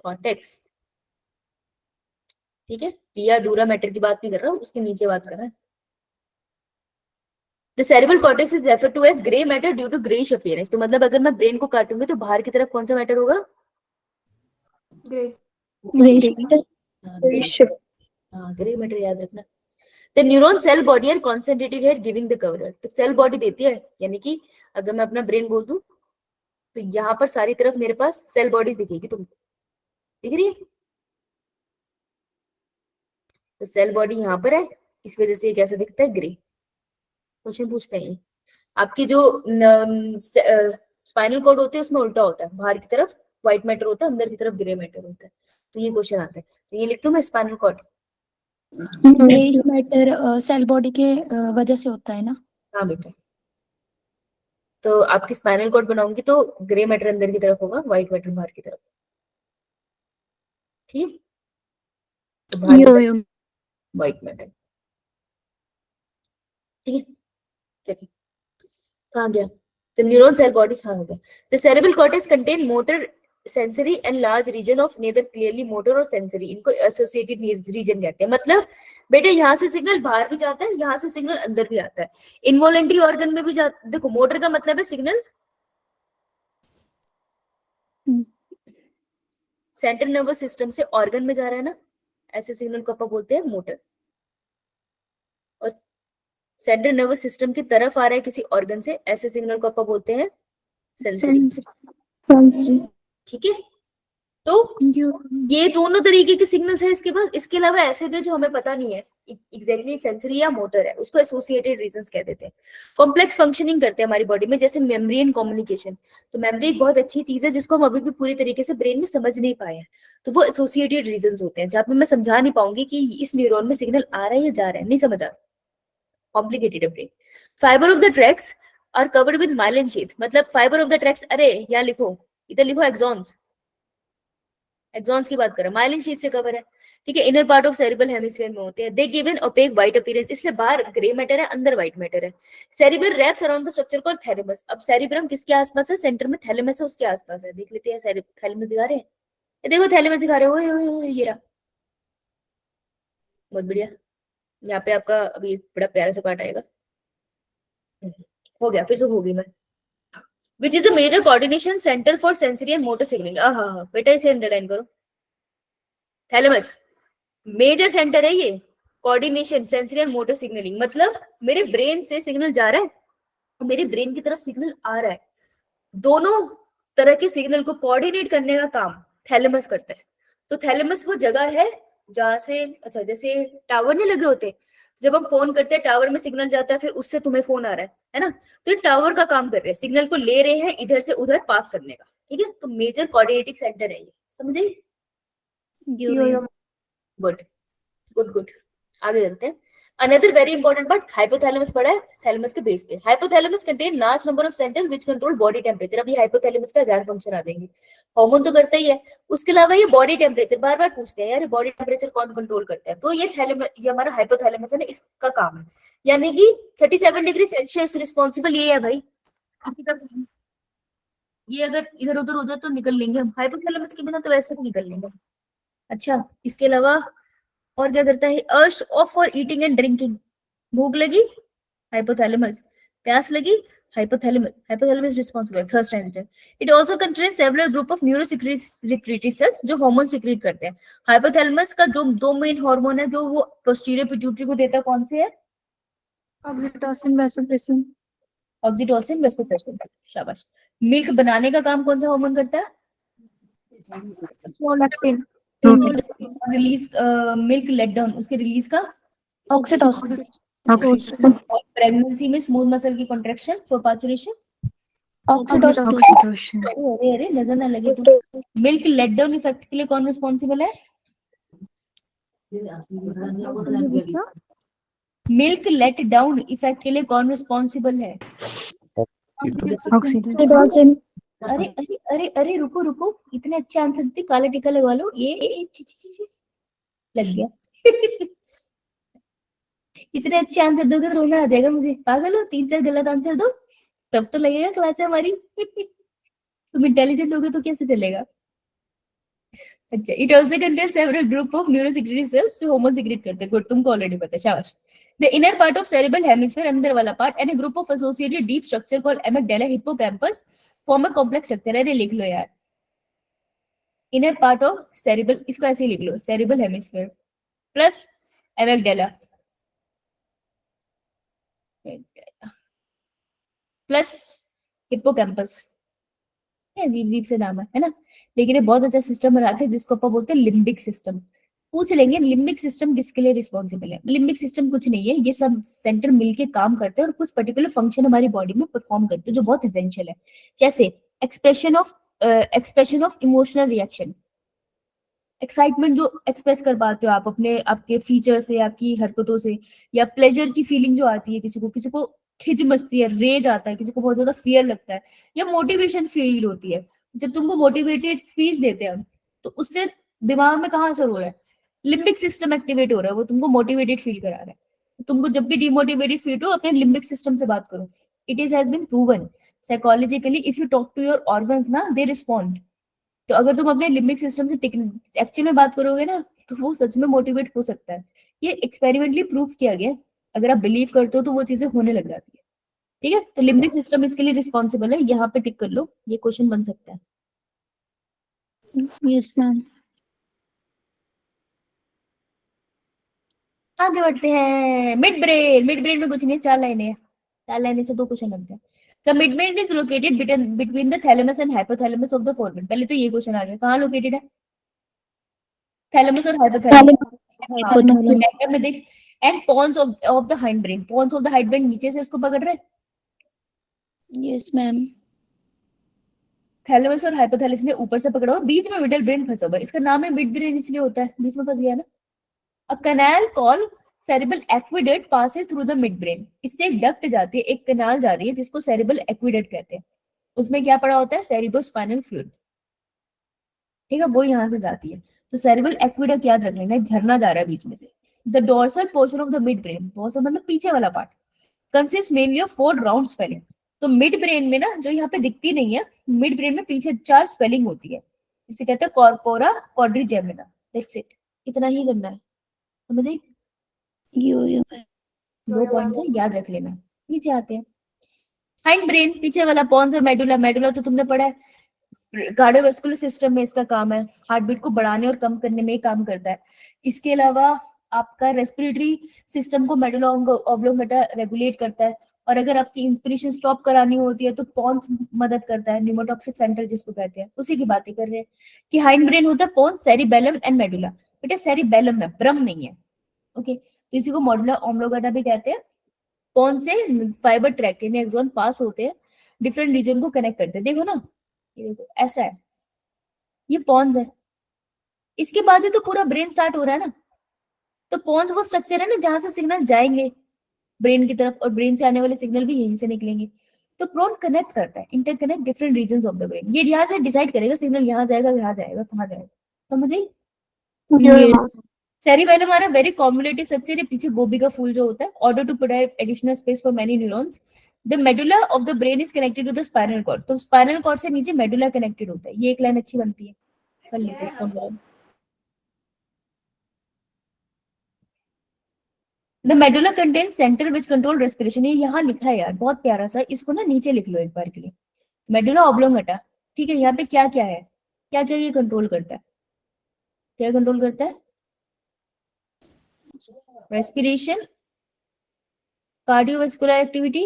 कॉर्टेक्स, ठीक है। पिया डूरा मैटर की बात नहीं कर रहा हूँ, उसके नीचे बात कर रहा है। The cerebral cortex is referred to as grey matter due to greyish appearance. तो मतलब अगर मैं ब्रेन को काटूंगी तो बाहर की तरफ कौन सा मैटर होगा? ग्रे मैटर याद रखना। The neuron cell body are concentrated here giving the cover. तो सेल बॉडी देती है, यानी कि अगर मैं अपना ब्रेन बोल दूं तो यहाँ पर सारी तरफ मेरे पास सेल बॉडीज दिखेगी, तुमको दिख रही है? तो सेल बॉडी यहाँ पर है, इस वजह से ये कैसा दिखता है? ग्रे। क्वेश्चन पूछते हैं आपकी जो स्पाइनल कॉर्ड होते हैं उसमें उल्टा होता है, बाहर की तरफ व्हाइट मैटर होता है, अंदर की तरफ ग्रे मैटर होता है। तो ये क्वेश्चन आता है, तो ये लिखती हूँ मैं, spinal cord. Greyish matter cell body के वजह से होता है ना? हाँ बेटा, तो आपकी स्पाइनल कॉर्ड बनाऊंगी तो ग्रे मैटर अंदर की तरफ होगा, व्हाइट मैटर बाहर की तरफ, ठीक। तो बाहर व्हाइट मैटर, ठीक है। कहाँ गया? The neuron cell body कहाँ हो गया? The cerebral cortex contain motor, sensory and large region of neither clearly motor और sensory। इनको associated region कहते हैं। मतलब बेटे यहाँ से सिग्नल बाहर भी जाता है, यहाँ से सिग्नल अंदर भी आता है, इनवॉलेंट्री ऑर्गन में भी जाता है। देखो मोटर का मतलब है सिग्नल सेंट्रल नर्वस सिस्टम से ऑर्गन में जा रहा है ना, ऐसे सिग्नल को अपन बोलते हैं मोटर। और सेंट्रल नर्वस सिस्टम की तरफ आ रहा है किसी ऑर्गन से, ऐसे सिग्नल को अपन बोलते हैं सेंसरी, ठीक है। तो ये दोनों तरीके के सिग्नल्स है इसके पास। इसके अलावा ऐसे थे जो हमें पता नहीं है एग्जैक्टली सेंसरी या मोटर है, उसको एसोसिएटेड रीजंस कह देते हैं। कॉम्प्लेक्स फंक्शनिंग करते हैं हमारी बॉडी में, जैसे मेमोरी एंड कम्युनिकेशन। तो मेमोरी एक बहुत अच्छी चीज है जिसको हम अभी भी पूरी तरीके से ब्रेन में समझ नहीं पाए हैं, तो वो एसोसिएटेड रीजंस होते हैं, जहाँ पे मैं समझा नहीं पाऊंगी कि इस न्यूरॉन में सिग्नल आ रहा है या जा रहा है, नहीं समझ आ रहा, कॉम्प्लिकेटेड है brain. Fibre of the tracts are covered with myelin sheath, मतलब फाइबर ऑफ द ट्रैक्स, अरे यहाँ लिखो, इधर लिखो एक्सॉन्स, एक्सॉन्स की बात करें, माइलिन शीथ से कवर है, ठीक है। Inner part of cerebral hemisphere में होते हैं। They give an opaque white appearance, इसलिए बाहर ग्रे मैटर है, अंदर व्हाइट मैटर है। Cerebral wraps around the structure called thalamus. अब सेरिब्रम किसके आसपास है? सेंटर में थैलेमस है, उसके आसपास है। देख लेते हैं, थैलेमस दिखा रहे हैं, ये देखो थैलेमस दिखा रहे हो, ओए ओए ओए, ये रहा, बहुत बढ़िया। यहाँ पे आपका अभी बड़ा प्यारा सा पार्ट आएगा, हो गया, फिर से होगी मैं। Which is a major coordination centre for sensory and motor signalling. हाँ, बेटा इसे अंडरलाइन करो, थैलेमस मेजर सेंटर है ये, coordination sensory and motor signalling, मतलब मेरे ब्रेन से सिग्नल जा रहा है और मेरे ब्रेन की तरफ सिग्नल आ रहा है, दोनों तरह के सिग्नल को कोऑर्डिनेट करने का काम थैलेमस करता है। तो थैलेमस वो जगह है जहां से, अच्छा जैसे टावर नहीं लगे होते, जब हम फोन करते हैं टावर में सिग्नल जाता है, फिर उससे तुम्हें फोन आ रहा है ना, तो ये टावर का काम कर रहे हैं, सिग्नल को ले रहे हैं इधर से उधर पास करने का, ठीक है। तो मेजर कोऑर्डिनेटिंग सेंटर है ये, समझे? गुड गुड गुड, आगे चलते हैं। Another very important part, hypothalamus पड़ा है थैलेमस के बेस पे। Hypothalamus contain large number of centre which control body temperature. अब ये हाइपोथैलेमस का हजार फंक्शन आ जाएंगे, हार्मोन तो करता ही है, उसके अलावा ये बॉडी टेम्परेचर, बार बार पूछते हैं यार बॉडी टेम्परेचर कौन कंट्रोल करता है, तो ये थैलेमस, ये हमारा हाइपोथैलेमस है ना, इसका काम है। यानी कि 37 डिग्री सेल्सियस रिस्पॉन्सिबल ये है भाई, इसी का काम है। ये अगर इधर उधर हो जाए तो निकल लेंगे हम, हाइपोथैलेमस के बिना तो वैसे भी निकल लेंगे। अच्छा, इसके अलावा और क्या करता है? Urge of for eating and drinking, भूख लगी हाइपोथैलेमस, प्यास लगी hypothalamus, hypothalamus responsible thirst and. It also contains several group of neurosecretory cells जो हार्मोन सीक्रेट करते हैं। हाइपोथैलेमस का जो दो मेन हार्मोन है जो वो पोस्टीरियर पिट्यूटरी को देता है, कौन से है? Oxytocin, vasopressin. ऑक्सीटोसिन, वैसोप्रेसिन, शाबाश। मिल्क बनाने का काम कौन सा हार्मोन करता है? Prolactin. Release milk let down, उसके रिलीज का ऑक्सीटोसिन। और प्रेगनेंसी में स्मूथ मसल की कॉन्ट्रैक्शन फॉर पार्चुरेशन, ऑक्सीटोसिन। अरे अरे नजर ना लगे तो। मिल्क लेट डाउन इफेक्ट के लिए कौन रिस्पॉन्सिबल है? मिल्क लेट डाउन इफेक्ट के लिए कौन रिस्पॉन्सिबल है? ऑक्सीटोसिन। अरे अरे अरे अरे रुको रुको, इतने अच्छे आंसर देते, काला टीका लगवा लो, ये ची, ची, ची, ची, लग गया। इतने अच्छे आंसर दोगे तो रोना आ जाएगा मुझे, पागल हो, 3-4 गलत आंसर दो तब तो लगेगा क्लास है हमारी। तुम इंटेलिजेंट होगे तो कैसे चलेगा? अच्छा, it also contains several group of neurosecretory cells जो हार्मोन सीक्रेट करते हैं, गुड, तुमको ऑलरेडी पता है, शाबाश। The inner part of cerebral hemisphere, अंदर वाला part, and a group of associated deep structure called amygdala hippocampus form a complex structure. अरे लिख लो यार, इनर पार्ट ऑफ सेरिब्रल, इसको ऐसे ही लिख लो, cerebral hemisphere plus amygdala plus hippocampus, अजीब अजीब से नाम है ना, लेकिन ये बहुत अच्छा सिस्टम बनाते हैं जिसको अपन बोलते हैं लिम्बिक सिस्टम। पूछ लेंगे लिम्बिक सिस्टम किसके लिए रिस्पॉन्सिबल है? लिम्बिक सिस्टम कुछ नहीं है, ये सब सेंटर मिलके काम करते हैं और कुछ पर्टिकुलर फंक्शन हमारी बॉडी में परफॉर्म करते हैं जो बहुत एसेंशियल है, जैसे expression of emotional reaction, excitement जो एक्सप्रेस कर पाते हो आप अपने आपके फीचर से, आपकी हरकतों से, या प्लेजर की फीलिंग जो आती है किसी को खिज मचती है, रेज आता है, किसी को बहुत ज्यादा फियर लगता है, या मोटिवेशन फील होती है। जब तुमको मोटिवेटेड स्पीच देते हैं तो उससे दिमाग में कहाँ असर हो रहा है? लिम्बिक सिस्टम एक्टिवेट हो रहा है, वो तुमको मोटिवेटेड फील करा रहा है। तुमको जब भी डिमोटिवेटेड फील हो, अपने लिम्बिक सिस्टम से बात करो। It is has been proven psychologically, if you talk to your organs ना, दे रिस्पॉन्ड। तो अगर तुम अपने लिम्बिक सिस्टम से एक्चुअल में बात करोगे ना, तो वो सच में मोटिवेट हो सकता है। ये एक्सपेरिमेंटली प्रूफ किया गया है, अगर आप बिलीव करते हो तो वो चीजें होने लग जाती है, ठीक है। तो लिम्बिक सिस्टम इसके लिए रिस्पॉन्सिबल है, यहाँ पे टिक कर लो, ये क्वेश्चन बन सकता है। Yes ma'am. आगे बढ़ते हैं, मिड ब्रेन। मिड ब्रेन में कुछ नहीं, 4 लाइनें हैं, 4 लाइनें से 2 क्वेश्चन लगते हैं। The midbrain is located between the thalamus and hypothalamus of the forebrain. पहले तो ये क्वेश्चन आ गया, कहाँ लोकेटेड है? थैलेमस और हाइपोथैलेमस के डायग्राम में देख। And pons of the hind brain, pons of the hind brain नीचे से इसको पकड़ रहे हैं, यस मैम। थैलेमस और हाइपोथैलेमस ने ऊपर से पकड़ा हुआ, बीच में मिडिल ब्रेन फंसा हुआ है। इसका नाम है मिड ब्रेन इसलिए होता है, बीच में फंस गया ना। A canal call cerebral aqueduct passes through the mid brain. इससे एक डक्ट जाती है, एक कैनाल जा रही है जिसको सेरेब्रल एक्विडक्ट कहते हैं। उसमें क्या पड़ा होता है? सेरिब्रोस्पाइनल फ्लूइड, ठीक है, वो यहाँ से जाती है। तो सेरेब्रल एक्विडक्ट याद रख लेना, एक झरना जा रहा है बीच में से। The dorsal portion of the mid brain, dorsal मतलब पीछे वाला part, consist mainly of 4 round swelling. तो मिड ब्रेन में ना, जो यहाँ पे दिखती नहीं है, मिड ब्रेन में पीछे 4 स्वेलिंग होती है, इसे कहते हैं कॉर्पोरा क्वाड्रिजेमिना। दैट्स इट, इतना ही करना है, समझे? यो 2 पॉइंट्स है, याद रख लेना। नीचे आते हैं, हाइंड ब्रेन पीछे वाला, पॉन्स और मेडुला। मेडुला तो तुमने पढ़ा है, कार्डियोवास्कुलर सिस्टम में इसका काम है, हार्ट बीट को बढ़ाने और कम करने में काम करता है। इसके अलावा आपका रेस्पिरेटरी सिस्टम को मेडुला ऑब्लोंगेटा रेगुलेट करता है। और अगर आपकी इंस्पिरेशन स्टॉप करानी होती है तो पॉन्स मदद करता है, न्यूमोटॉक्सिक सेंटर जिसको कहते हैं, उसी की बातें कर रहे हैं कि हाइंड ब्रेन होता है पॉन्स, सेरिबेलम एंड मेडुला। बेटा सेरिबेलम है, ब्रम नहीं है, ओके। तो इसी को मेडुला ऑब्लोंगेटा भी कहते हैं। पॉन्स से फाइबर ट्रैक यानी एक्सॉन पास होते हैं, डिफरेंट रीजन को कनेक्ट करते हैं। देखो ना, ये देखो ऐसा है, ये पॉन्स है। इसके बाद ही तो पूरा ब्रेन स्टार्ट हो रहा है ना। तो पॉन्स वो स्ट्रक्चर है ना जहां से सिग्नल जाएंगे ब्रेन की तरफ, और ब्रेन से आने वाले सिग्नल भी यहीं से निकलेंगे। तो प्रोन कनेक्ट करता है, interconnect different region of the brain. ये यहाँ से डिसाइड करेगा सिग्नल यहाँ जाएगा, यहाँ जाएगा, कहाँ जाएगा, समझे? सेरिबेलम हमारा वेरी कॉम्युलेटिव स्ट्रक्चर है, पीछे गोभी का फूल जो होता है। Order to provide additional space for many neurons, the medulla of the brain is connected to the spinal cord. तो स्पाइनल कॉर्ड से नीचे मेडुला कनेक्टेड होता है। ये एक लाइन अच्छी बनती है, कर लेते हैं इसको हम लोग। The medulla contain centre which control respiration. ये यहाँ लिखा है यार, बहुत प्यारा सा, इसको ना नीचे लिख लो एक बार के लिए। मेडुला ऑब्लोंगेटा, ठीक है। यहाँ पे क्या क्या है, क्या क्या ये कंट्रोल करता है, क्या कंट्रोल करता है? Respiration, cardiovascular activity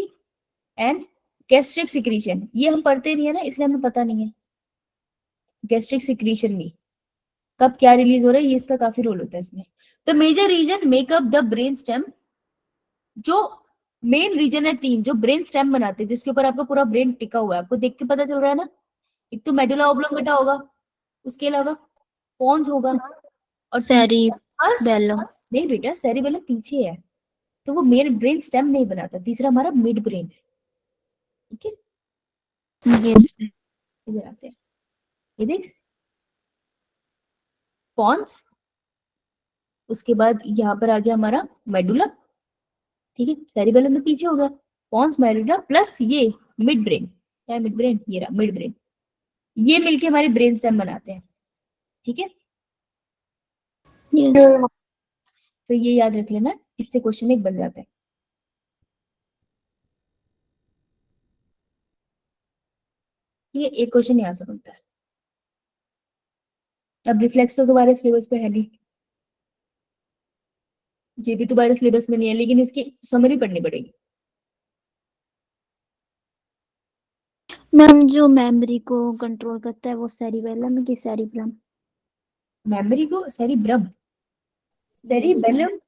and gastric secretion. ये हम पढ़ते नहीं है ना, इसलिए हमें पता नहीं है। गैस्ट्रिक सिक्रीशन भी कब क्या रिलीज हो रहा है, ये इसका काफी रोल होता है इसमें। The major region make up the brain stem, जो मेन रीजन है 3 जो ब्रेन स्टेम बनाते हैं, जिसके ऊपर आपका पूरा ब्रेन टिका हुआ है। आपको देख के पता चल रहा है ना, एक तो मेडुला ऑब्लोंगेटा होगा, उसके अलावा पॉन्स होगा, और सेरिबेलम। नहीं बेटा, सेरिबेलम पीछे है, तो वो मेन ब्रेन स्टेम नहीं बनाता। तीसरा हमारा मिड ब्रेन, ठीक है। इधर आते हैं, ये देख, पॉन्स, उसके बाद यहाँ पर आ गया हमारा मेडुला, ठीक है। सेरिबेलम तो पीछे होगा, पॉन्स, मेडुला प्लस ये मिड ब्रेन। क्या है मिड ब्रेन? ये रहा मिड ब्रेन। ये मिलके हमारे ब्रेन स्टेम बनाते हैं, ठीक है। तो ये याद रख लेना, इससे क्वेश्चन एक बन जाता है। ये एक क्वेश्चन यहाँ से बनता है। अब रिफ्लेक्स तो तुम्हारे सिलेबस पे है नहीं, ये भी तुम्हारे सिलेबस में नहीं है, लेकिन इसकी समरी पढ़नी पड़ेगी। मैम जो मेमोरी को कंट्रोल करता है वो सेरिबेलम की सेरिब्रम? मेमोरी को सेरिब्रम, सेरिबेलम,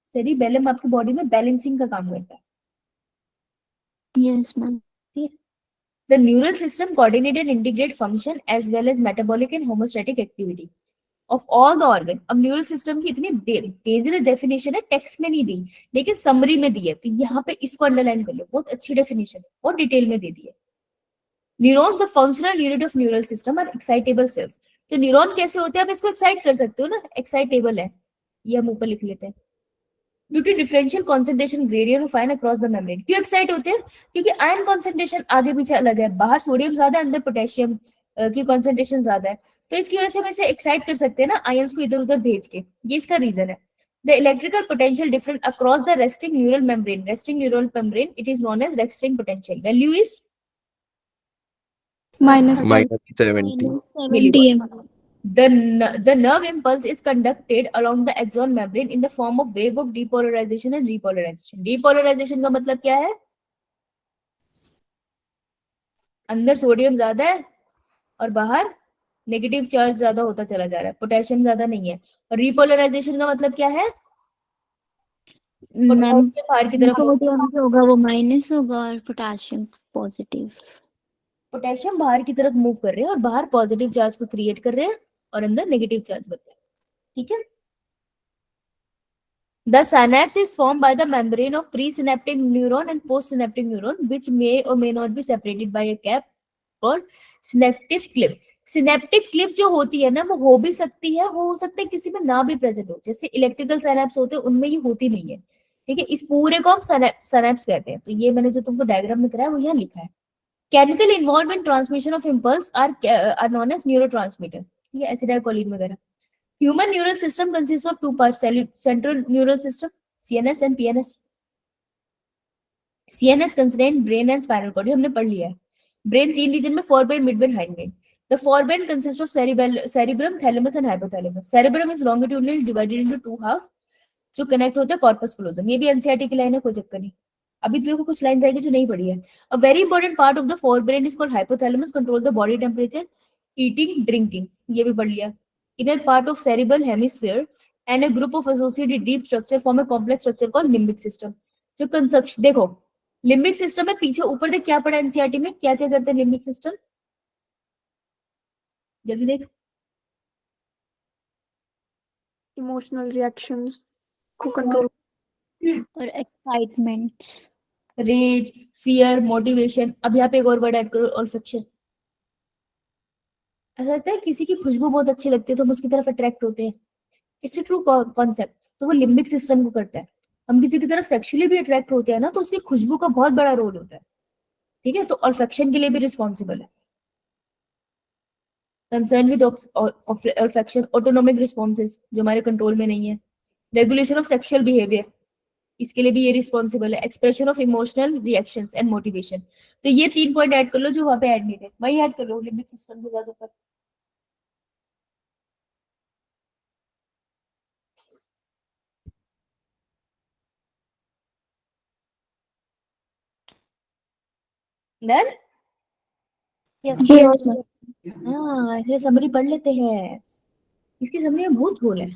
सेरिबेलम आपकी बॉडी में बैलेंसिंग का काम करता है। Yes ma'am. The neural system coordinate and integrate function as well as metabolic and homeostatic activity of all the organ। अब न्यूरल सिस्टम की इतनी डेंजरस डेफिनेशन है, टेक्स्ट में नहीं दी लेकिन समरी में दी है, तो यहाँ पे इसको अंडरलाइन कर लो, बहुत अच्छी डेफिनेशन है, बहुत डिटेल में दे दी है। Neuron the functional unit of neural system और एक्साइटेबल सेल्स। तो न्यूरॉन कैसे होते हैं, आप इसको एक्साइट कर सकते हो ना, एक्साइटेबल है, ये हम ऊपर लिख लेते हैं। Due to differential concentration gradient fine across the membrane. क्यों एक्साइट होते हैं? क्योंकि आयन कंसंट्रेशन आगे पीछे अलग है, बाहर सोडियम ज्यादा है, अंदर पोटेशियम की कंसंट्रेशन ज्यादा है, तो इसकी वजह से हम इसे एक्साइट कर सकते हैं ना, आयंस को इधर उधर भेज के, ये इसका रीजन है। The electrical potential different across the resting neural membrane, resting neural membrane, it is known as resting potential, value is -70 The nerve impulse is conducted along the axon membrane in the form of wave of depolarization and repolarization। Depolarization का मतलब क्या है? अंदर sodium ज्यादा है और बाहर negative charge ज्यादा होता चला जा रहा है, पोटेशियम ज्यादा नहीं है। और रिपोलराइजेशन का मतलब क्या है? मैम पोटेशियम बाहर की तरफ, सोडियम जो होगा वो माइनस होगा और पोटेशियम पॉजिटिव। पोटेशियम बाहर की तरफ मूव कर रहे हैं और बाहर पॉजिटिव चार्ज को क्रिएट कर रहे हैं और अंदर नेगेटिव चार्ज बन रहा है। ठीक है। The synapse is formed by the membrane of presynaptic neuron and postsynaptic neuron, which may or may not be separated by a gap called synaptic cliff. Synaptic Cliff जो होती है ना, वो हो भी सकती है, वो हो सकता है किसी में ना भी प्रेजेंट हो, जैसे इलेक्ट्रिकल साइनेप्स होते हैं उनमें ये होती नहीं है। ठीक है, इस पूरे को हम साइनेप्स कहते हैं। तो ये मैंने जो तुमको डायग्राम में कराया वो यहाँ लिखा है। Chemical involve in transmission of impulse are known as neurotransmitter, ये एसिटाइलकोलिन वगैरह। Human neural system consists of two parts: central neural system (CNS) and PNS. CNS contain brain and spinal cord, ये हमने पढ़ लिया है। ब्रेन तीन reason में, forebrain, midbrain, hindbrain. The forebrain consists of cerebrum, thalamus and hypothalamus. Cerebrum is longitudinally divided into two half जो connect होते हैं कॉर्पस क्लोजम। ये भी एनसीईआरटी की लाइन है, कोई चक्कर नहीं। अभी देखो कुछ लाइन आएगी जो नहीं पढ़ी है। A very important part of the forebrain is called hypothalamus, control the body temperature, eating, drinking, ये भी पढ़ लिया। Inner part of cerebral hemisphere and a group of associated deep structure form a complex structure called limbic system. जो construction देखो, limbic system में पीछे ऊपर देख क्या पढ़ा एनसीईआरटी में, क्या क्या करते हैं लिम्बिक सिस्टम, जल्दी देख। इमोशनल रिएक्शंस को कंट्रोल, और एक्साइटमेंट। Rage, fear, motivation. अब यहाँ पे एक और वर्ड ऐड करो, ऑल्फैक्शन। ऐसा लगता है किसी की खुशबू बहुत अच्छी लगती है तो हम उसकी तरफ अट्रैक्ट होते हैं। It's a true concept. तो वो लिम्बिक सिस्टम को करता है। हम किसी की तरफ सेक्सुअली भी अट्रैक्ट होते हैं ना, तो उसकी खुशबू का बहुत बड़ा रोल होता है। ठीक है, तो ऑल्फैक्शन के लिए भी रिस्पॉन्सिबल है। Concern with olfaction, autonomic responses जो हमारे कंट्रोल में नहीं है। रेगुलेशन ऑफ सेक्सुअल बिहेवियर, इसके लिए भी ये रिस्पॉन्सिबल है। Expression of emotional reactions and motivation. तो ये 3 पॉइंट ऐड कर लो जो वहां पे ऐड नहीं थे, वही ऐड कर लो लिम्बिक सिस्टम के ज्यादा पर। डन। Yes ma'am. हाँ, ऐसे समरी पढ़ लेते हैं। इसकी समरी में बहुत गोल है।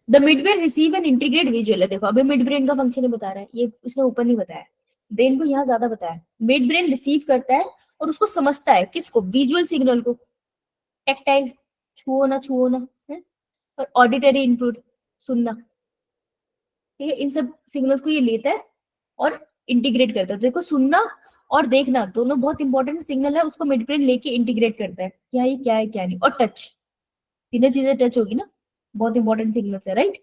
The mid brain receive and integrate visual है। देखो अभी मिड ब्रेन का फंक्शन ही बता रहा है, ये इसने ऊपर नहीं बताया, ब्रेन को यहाँ ज्यादा बताया। मिड ब्रेन रिसीव करता है और उसको समझता है, किसको? विजुअल सिग्नल को। टेक्टाइल, छुओ ना है? और ऑडिटरी इनपुट, सुनना। ठीक है, इन सब सिग्नल्स को ये लेता है और इंटीग्रेट करता है। देखो सुनना और देखना दोनों बहुत इंपॉर्टेंट सिग्नल है, उसको मिड ब्रेन लेके इंटीग्रेट करता है, क्या ये क्या है क्या नहीं। और टच, तीनों चीजें टच होगी ना, बहुत इंपॉर्टेंट सिग्नल्स है, right.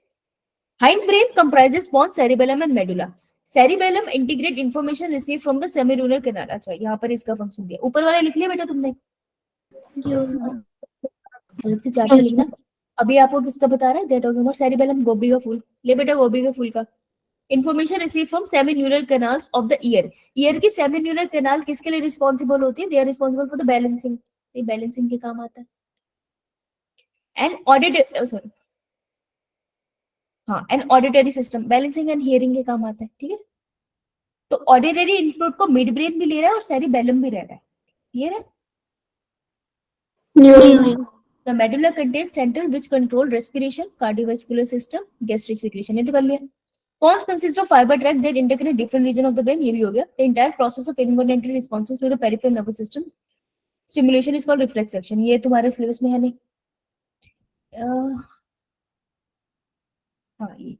Hind brain comprises both cerebellum and medulla. Cerebellum integrate information receive from the semilunar canal. अच्छा, यहाँ पर इसका फंक्शन दिया, ऊपर वाला लिख लिया बेटा तुमने, अलग से चार्ट में Yes, लिखना। अभी आपको किसका बता रहा है? दैट ऑफ सेरिबेलम, गोभी का फूल। ले बेटा गोभी के फूल का। Information receive from semicircular canals of the ear. Ear की सेमिन्यूरल कैनाल किसके लिए रिस्पॉन्सिबल होती है? They are responsible for the balancing, ये बैलेंसिंग के काम आता है। एंड ऑडिट सॉरी हाँ, and auditory system balancing and hearing के काम आता है। ठीक है, तो ऑडिटरी इनपुट को मिड ब्रेन भी ले रहा है और सेरिबेलम भी रह रहा है। क्लियर है? The medulla contains central which control respiration, cardiovascular system, gastric secretion, ये तो कर लिया। Pons consist of fiber tract that interconnect different region of the brain, ये भी हो गया। The entire process of involuntary responses to the peripheral nervous system stimulation is called reflex action, ये तुम्हारे सिलेबस में है नहीं। हाँ, ये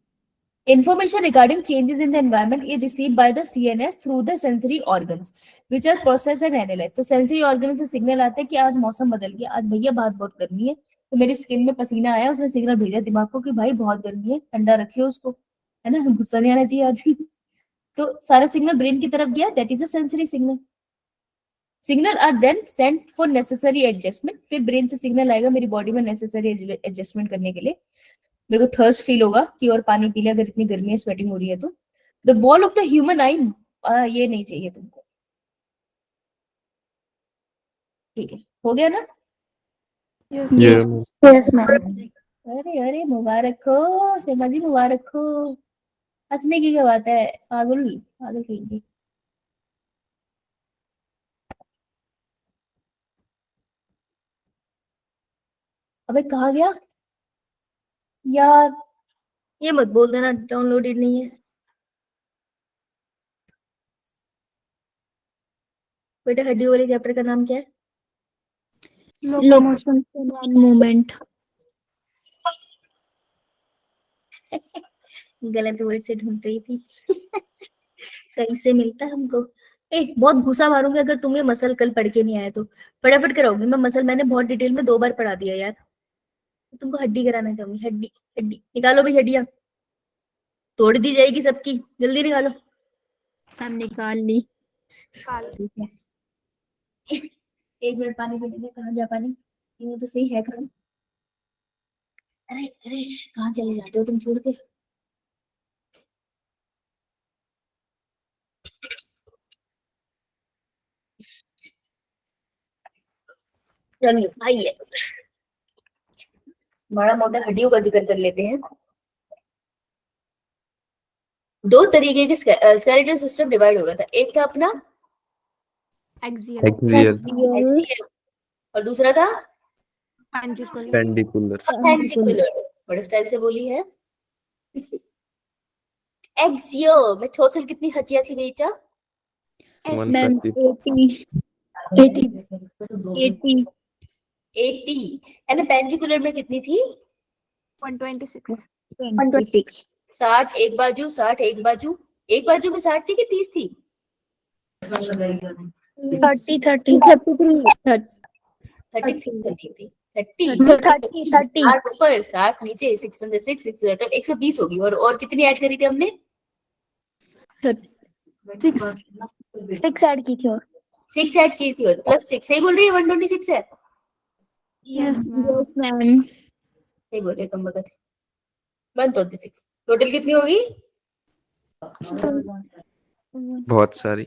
information regarding changes in the environment is received by the CNS through the sensory organs which are processed and analyzed। तो sensory organs से signal आता है कि आज मौसम बदल गया, आज भैया बहुत गर्मी है, तो मेरी स्किन में पसीना आया, उसने सिग्नल भेजा दिमाग को कि भाई बहुत गर्मी है, ठंडा रखियो उसको, है ना, गुस्सा नहीं आना चाहिए आज। तो सारा सिग्नल ब्रेन की तरफ गया, that is a sensory signal. Signal are then sent for necessary adjustment. फिर ब्रेन से सिग्नल आएगा मेरी बॉडी में नेसेसरी एडजस्टमेंट करने के लिए। मेरे को थर्स्ट फील होगा कि और पानी पी ले अगर इतनी गर्मी है, स्वेटिंग हो रही है तो। The wall of the human आई, ये नहीं चाहिए तुमको। ठीक है, हो गया ना? Yes ma'am. अरे अरे मुबारक हो शर्मा जी, मुबारक हो। हंसने की क्या बात है, पागल पागल कहेंगे। अबे कहाँ गया यार, ये मत बोल देना डाउनलोडेड नहीं है। बेटा हड्डी वाले चैप्टर का नाम क्या है? Locomotion and movement. गलत वर्ड से ढूंढ रही थी। कहीं से मिलता है हमको। एक बहुत घुसा मारूंगी अगर तुम्हें मसल कल पढ़ के नहीं आया तो। फटाफट कराऊंगी मैं मसल, मैंने बहुत डिटेल में 2 बार पढ़ा दिया यार। तुमको हड्डी कराना चाहूंगी, हड्डी हड्डी निकालो भाई, हड्डियां तोड़ दी जाएगी सबकी, जल्दी निकालो। हम निकाल ली। ठीक है। 1 मिनट पानी पीने दे, कहाँ गया पानी? ये तो सही है काम। अरे अरे कहाँ चले जाते हो तुम छोड़ के? चलिए आइए, बड़ा मोटा हड्डियों का जिक्र कर लेते हैं। 2 तरीके के स्केलेटल सिस्टम डिवाइड हो गया था। एक था अपना एक्सियल एक्सियल, HCM और दूसरा था पेंडिकुलर पेंडिकुलर, पेंडिकुलर। बड़े स्टाइल से बोली है। एक्सियल में टोटल कितनी हड्डियां थी बेटा? 130, 80 80 80। एंड पेंडिकुलर में कितनी थी? 126 26 60 एक बाजू, 60 एक बाजू। एक बाजू में 60 थी कि 30 थी? 30 30 33 33 नहीं थी, 30 30 30 60 ऊपर 60 नीचे, 6 1 6 6 टोटल 120 होगी। और कितनी ऐड करी थी हमने? 6 ऐड की थी और 6 ऐड की थी और प्लस 6। सही बोल रही है, 126 है। यस मैम यस मैम सही बोल रही है, कम बगत 126। टोटल कितनी होगी? बहुत सारी।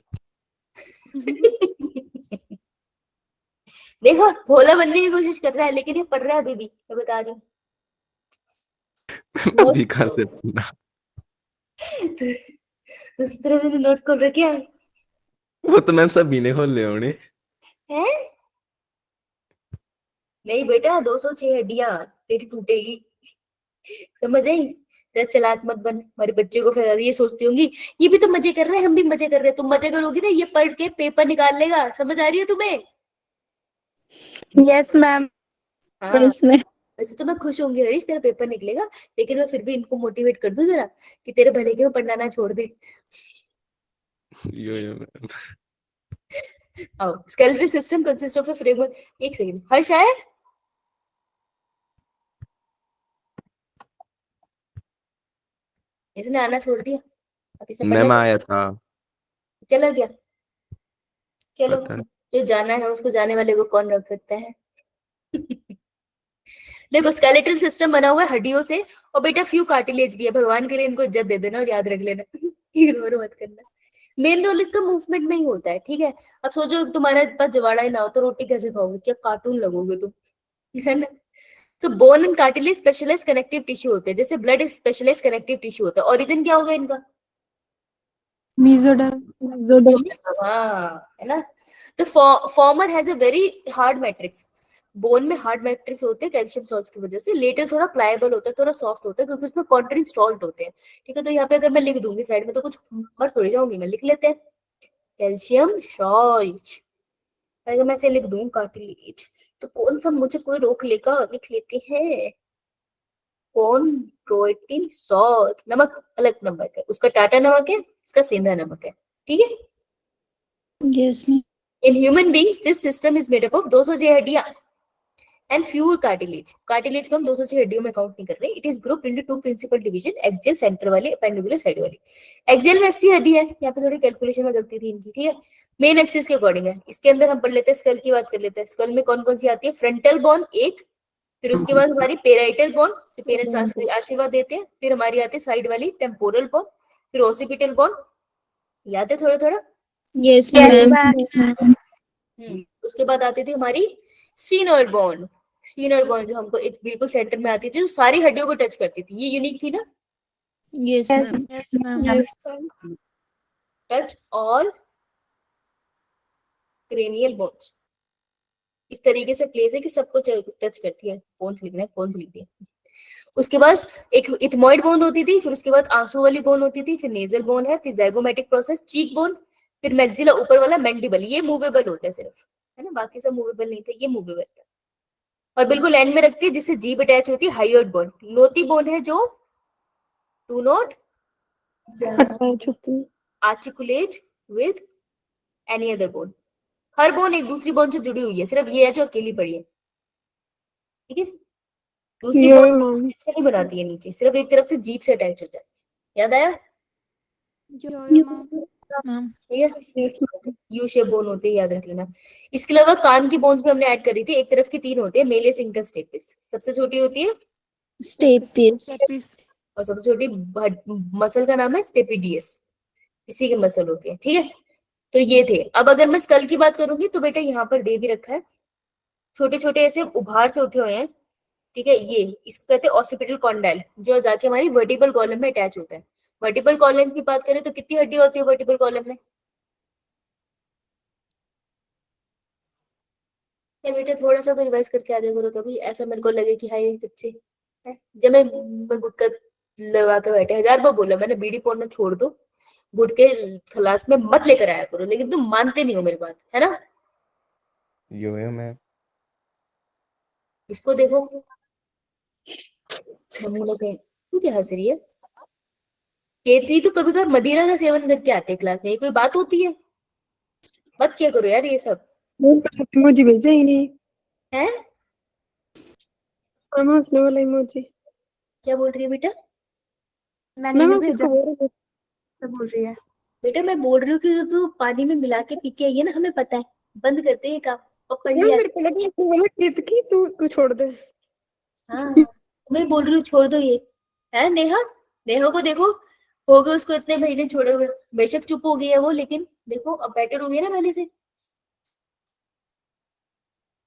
देखो भोला बनने की कोशिश कर रहा है लेकिन ये पढ़ रहा है अभी भी, मैं बता रही हूँ। अभी कहाँ से पढ़ना? दूसरी तरफ मैंने नोट्स खोल रखे हैं। वो तो मैम सब बीने खोल ले होने। हैं? नहीं बेटा, 206 हड्डियां तेरी टूटेगी, समझ आई? जरा चालाक मत बन, हमारे बच्चे को फिर ये सोचती होंगी ये भी तो मजे कर रहे हैं, हम भी मजे कर रहे हैं। तुम मजे करोगी ना, ये पढ़ के पेपर निकाल लेगा। समझ आ रही है तुम्हें? यस मैम हाँ। यस मैम वैसे तो मैं खुश होंगी हरीश, तेरा पेपर निकलेगा, लेकिन मैं फिर भी इनको मोटिवेट कर दूं जरा कि तेरे भले के में पढ़ना ना छोड़ दे। यो मैम। आओ, skeletal system consist of a framework. एक सेकंड, हर्ष आया? इसने आना छोड़ दिया, अब इसने मैम पढ़ना आया था, चला गया। चलो, पता नहीं। जो जाना है उसको जाने वाले को कौन रोक सकता है? देखो स्केलेटल सिस्टम बना हुआ है हड्डियों से, और बेटा फ्यू कार्टिलेज भी है। भगवान के लिए इनको इज्जत दे देना और याद रख लेना। इग्नोर मत करना। मेन रोल इसका मूवमेंट में ही होता है, ठीक है? अब सोचो तुम्हारे पास जवाड़ा ही ना हो तो रोटी कैसे खाओगे? क्या कार्टून लगोगे तुम, है ना? तो bone and cartilage specialise connective tissue होते हैं, जैसे ब्लड एक स्पेशलाइज कनेक्टिव टिश्यू होता है। ओरिजिन क्या होगा इनका? मीजोडर्म हाँ, है ना? तो farmer has a very hard matrix. Bone में हार्ड मैट्रिक्स होते हैं कैल्शियम सॉल्ट्स की वजह से। लेटर थोड़ा प्लायबल होता है, थोड़ा सॉफ्ट होता है, क्योंकि उसमें कॉन्ट्रीन सॉल्ट होते हैं। ठीक है, तो यहाँ पे अगर मैं लिख दूंगी साइड में तो कुछ मर थोड़ी जाऊंगी मैं, लिख लेते हैं कैल्शियम सॉल्ट। अगर मैं ऐसे लिख दूं कार्टिलेज तो कौन सा मुझे कोई रोक लेगा? लिख लेते हैं कौन, प्रोटीन सॉल्ट। नमक अलग नमक है, उसका टाटा नमक है, इसका सेंधा नमक है, ठीक है? Yes ma'am In human beings, this system is made up of 206 हड्डियां and few cartilage. Cartilage को हम 206 हड्डियों में काउंट नहीं कर रहे। It is grouped into 2 principal division, axial centre वाली, appendicular साइड वाली। Axial में 80 हड्डी है, यहाँ पे थोड़ी कैलकुलेशन में गलती थी इनकी, ठीक है? मेन एक्सिस के अकॉर्डिंग है। इसके अंदर हम पढ़ लेते हैं, स्कल की बात कर लेते हैं। स्कल में कौन कौन सी आती है? फ्रंटल बोन एक, फिर उसके बाद हमारी पेराइटल बोन, जो पेरेंट्स आशीर्वाद देते हैं, फिर हमारी आती है साइड वाली टेम्पोरल बोन, फिर ओसिपिटल बोन। याद है थोड़ा थोड़ा? यस मैम उसके बाद आती थी हमारी स्फीनोइड बोन। स्फीनोइड बोन जो हमको एक बिल्कुल सेंटर में आती थी, जो सारी हड्डियों को टच करती थी। ये यूनिक थी ना? Yes ma'am touch all cranial bones. इस तरीके से प्लेस है कि सबको टच करती है, कौन सी लिखना है कौन सी लिखनी है। उसके बाद एक इथमॉइड बोन होती थी, फिर उसके बाद आंसू वाली बोन होती थी, फिर नेजल बोन है, फिर ज़ाइगोमैटिक प्रोसेस, चीक बोन, फिर मैक्सिला ऊपर वाला, मैंडिबल। ये मूवेबल होता है सिर्फ, है ना, बाकी सब मूवेबल नहीं थे, ये मूवेबल था। और बिल्कुल एंड में रखती है जिससे जीभ अटैच होती है, हाइयोइड बोन। नोती बोन है जो do not articulate with any other bone. Her bone एक दूसरी बोन से जुड़ी हुई है, सिर्फ ये है जो अकेली पड़ी है, ठीक है। दूसरी बोन नहीं बनाती है नीचे, सिर्फ एक तरफ से जीभ से अटैच हो जाए। याद आया? ठीक है, यू शेप बोन होती है, याद रख लेना। इसके अलावा कान की बोन्स भी हमने ऐड करी थी, एक तरफ की 3 होती है, मेलिस, इंकस, स्टेपिस। सबसे छोटी होती है स्टेपिस। और सबसे छोटी मसल का नाम है स्टेपिडियस, इसी की मसल होती है, ठीक है। तो ये थे। अब अगर मैं स्कल की बात करूंगी तो बेटा यहाँ पर दे भी रखा है, छोटे छोटे ऐसे उभार से उठे हुए हैं, ठीक है। ये इसको कहते हैं ऑसिपिटल कॉन्डाइल, जो जाके हमारी वर्टिबल कॉलम में अटैच होता है। वर्टिबल कॉलम की बात करें तो कितनी हड्डी होती है वर्टिबल कॉलम में? यार बेटा थोड़ा सा तो रिवाइज करके आ जाया करो कभी, ऐसा मेरे को लगे कि हाँ ये बच्चे है। जब मैं गुटका लगा के बैठे, 1000 बार बोला मैंने बीड़ी पोड़ना छोड़ दो, गुटके क्लास में मत लेकर आया करो, लेकिन तुम मानते नहीं हो मेरी बात, है ना। यो मैम। इसको देखो, नमूना कहीं तू क्या हंस रही है? केतली तो कभी कभार मदिरा का सेवन करके आते हैं क्लास में, ये कोई बात होती है? मत क्या करो यार ये सब, इमोजी भेजा ही नहीं है। हम हंसने वाला इमोजी क्या बोल रही है बेटा? मैंने मैम नहीं आप किसको भेजा, बोल रहे सब बोल रही है। बेटा मैं बोल रही हूँ कि जो तू पानी में मिला के पी के आई है ना, हमें पता है। बंद करते हैं काम और पढ़ हो? लिया। मेरे को लगा तू बोला केतकी, तू छोड़ दे। हाँ मैं बोल रही हूँ छोड़ दो ये, है नेहा। नेहा को देखो, हो गए उसको इतने महीने छोड़े हुए, बेशक चुप हो गई है वो, लेकिन देखो अब बेटर हो गई ना पहले से।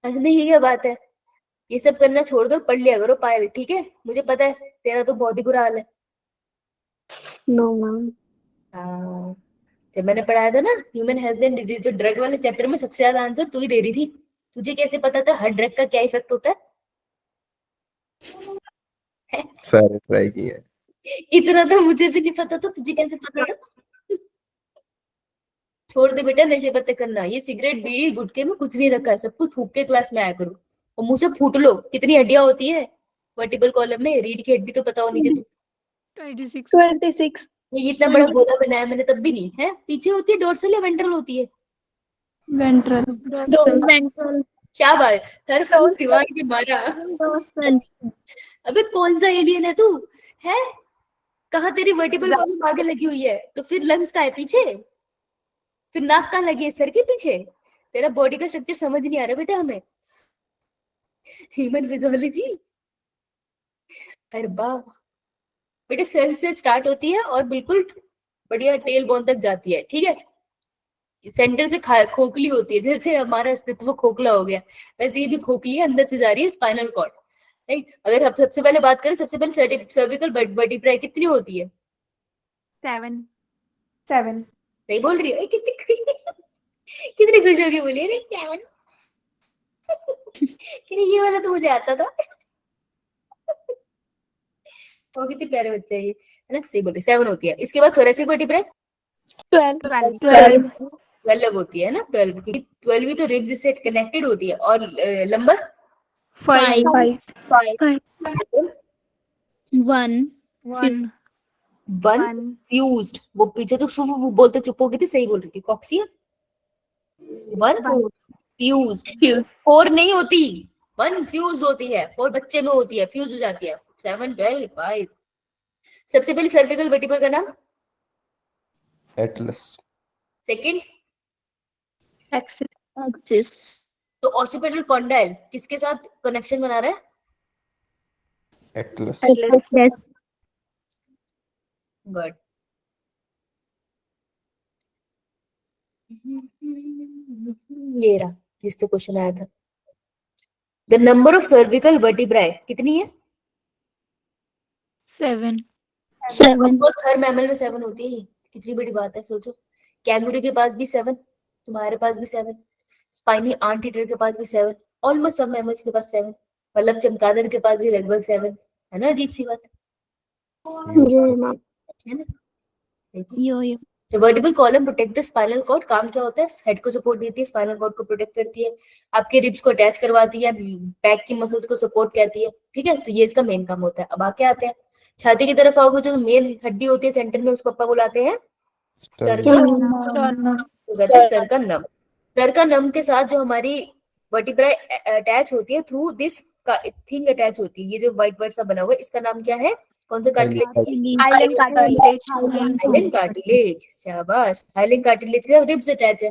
हंसने की क्या बात है, ये सब करना छोड़ दो, पढ़ लिया करो पायल, ठीक है। मुझे पता है तेरा तो बहुत ही बुरा हाल है। No ma'am. हाँ, जब मैंने पढ़ाया था ना ह्यूमन हेल्थ एंड डिजीज, जो ड्रग वाले चैप्टर में सबसे ज्यादा आंसर तू ही दे रही थी। तुझे कैसे पता था हर ड्रग का क्या इफेक्ट होता है? सारे ट्राई किया है। इतना तो मुझे भी नहीं पता था, तुझे कैसे पता था? छोड़ दे बेटा नशे पत्ते करना, ये सिगरेट बीड़ी गुटके में कुछ नहीं रखा है, सब कुछ थूक के क्लास में आया करो और मुंह से फूट लो। कितनी हड्डियां होती है वर्टिबल कॉलम में? रीढ़ की हड्डी तो पता होनी चाहिए। 26 ये इतना बड़ा गोला बनाया मैंने तब भी नहीं है। पीछे होती है डोर्सल या वेंट्रल होती है? वेंट्रल। शाबाश, हर फूल दीवार की मारा। अबे कौन सा एलियन है तू, है कहाँ तेरी वर्टिबल कॉलम आगे लगी हुई है, तो फिर लंग्स का है पीछे, फिर नाक कहाँ लगी है? सर के पीछे। तेरा बॉडी का स्ट्रक्चर समझ नहीं आ रहा बेटा हमें, ह्यूमन फिजियोलॉजी। अरे वाह बेटा, सेल से स्टार्ट होती है और बिल्कुल बढ़िया टेल बोन तक जाती है, ठीक है। सेंटर से खोखली होती है, जैसे हमारा अस्तित्व खोखला हो गया वैसे ये भी खोखली है, अंदर से जा रही है स्पाइनल कॉर्ड, राइट। अगर हम सबसे पहले बात करें, सबसे पहले सर्विकल वर्टिब्राई कितनी होती है? 7। सही बोल रही है कितनी खुश होगी बोली अरे 7। ये वाला तो मुझे आता था। वो कितने प्यारे बच्चे है ये, है ना, सही बोल रही, 7 होती है। इसके बाद थोरेसिक वर्टिब्राई 12 होती है ना, 12, क्योंकि 12 ही तो रिब्स से कनेक्टेड होती है। और लंबर 5 1 1 फ्यूज्ड, वो पीछे तो फू फू बोलते चुप हो गई थी, सही बोल रही थी। कॉक्सिया 1 फ्यूज, 4 नहीं होती, 1 फ्यूज होती है, 4 बच्चे में होती है, फ्यूज हो जाती है। 7 12 5। सबसे पहले सर्विकल वर्टिब्रा का नाम? एटलस। Second axis. तो ऑसिपिटल कॉन्डाइल किसके साथ कनेक्शन बना रहा है? एटलस। गुड। ये रहा जिससे क्वेश्चन आया था। द नंबर ऑफ सर्विकल वर्टिब्राई कितनी है? 7 ऑलमोस्ट हर मैमल में 7 होती है। कितनी बड़ी बात है सोचो, कैंगरू के पास भी 7, तुम्हारे पास भी 7, स्पाइनी आंट ईटर के पास भी 7, ऑलमोस्ट सब मैमल्स के पास 7, मतलब चमगादड़ के पास भी लगभग 7 है ना, अजीब सी बात यो मैम। है ना। देखिए यो तो vertebral column protect the spinal cord, काम क्या होता है, हेड को सपोर्ट देती है, स्पाइनल कॉर्ड को प्रोटेक्ट करती है, आपके रिब्स को अटैच करवाती है, बैक की मसल्स को सपोर्ट करती है, ठीक है, तो ये इसका मेन काम होता है। अब आके आते हैं छाती की तरफ, आओगे जो मेन हड्डी होती है सेंटर में, उसको पापा बुलाते हैं स्टर्नम, तो कहते हैं स्टर्नम। स्टर्नम के साथ जो हमारी वर्टिब्राई अटैच होती है, थ्रू दिस थिंग अटैच होती है, ये जो व्हाइट व्हाइट सा बना हुआ है, इसका नाम क्या है, कौन सा कार्टिलेज, हाइलन कार्टिलेज। हाइलन कार्टिलेज, शाबाश, हाइलन कार्टिलेज का रिब्स अटैच है,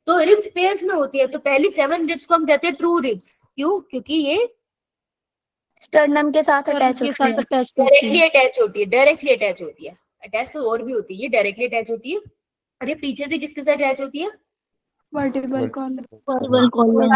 तो रिब्स पेयर्स में होती है, तो पहली 7 रिब्स को हम कहते हैं ट्रू रिब्स, क्यों, क्योंकि ये स्टर्नम के साथ अटैच के होती साथ है। अटैच होती डायरेक्टली है। अटैच होती है, डायरेक्टली अटैच होती है, अटैच तो और भी होती है, ये डायरेक्टली अटैच होती है। अरे पीछे से किसके साथ अटैच होती है, vertebral column. Vertebral column.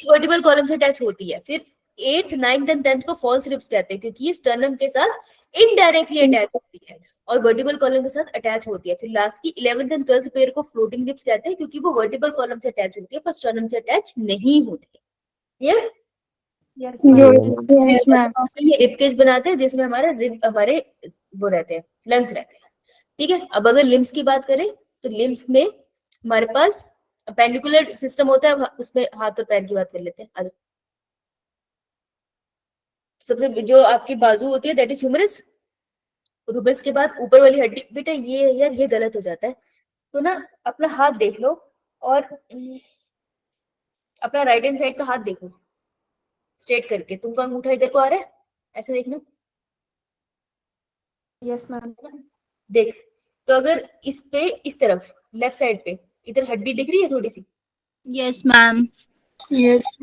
Vertebral column से अटैच होती है। फिर 8th 9th एंड 10th को फॉल्स रिब्स कहते हैं, क्योंकि ये स्टर्नम के साथ इनडायरेक्टली अटैच होती है और वर्टिबल कॉलम के साथ अटैच होती है। फिर लास्ट की 11th एंड 12th पेयर को फ्लोटिंग रिब्स कहते हैं, क्योंकि वो वर्टिबल कॉलम से अटैच होती है पर स्टर्नम से अटैच नहीं होती है। ये यस मैम। ये रिब केज बनाते हैं जिसमें हमारे रिब, हमारे वो रहते हैं, लंग्स रहते हैं, ठीक है। अब अगर लिम्स की बात करें तो लिम्स में हमारे पास पेंडिकुलर सिस्टम होता है, उसमें हाथ और पैर की बात कर लेते हैं। आ जाओ। सबसे जो आपकी बाजू होती है दैट इज ह्यूमरस, रुबस के बाद ऊपर वाली हड्डी, बेटा ये यार ये गलत हो जाता है, तो ना अपना हाथ देख लो और अपना राइट हैंड साइड का हाथ देखो स्ट्रेट करके, तुमका अंगूठा इधर को आ रहा है, ऐसे देखना, यस मैम। देख। तो अगर इस पे इस तरफ लेफ्ट साइड पे इधर हड्डी दिख रही है थोड़ी सी, यस मैम। यस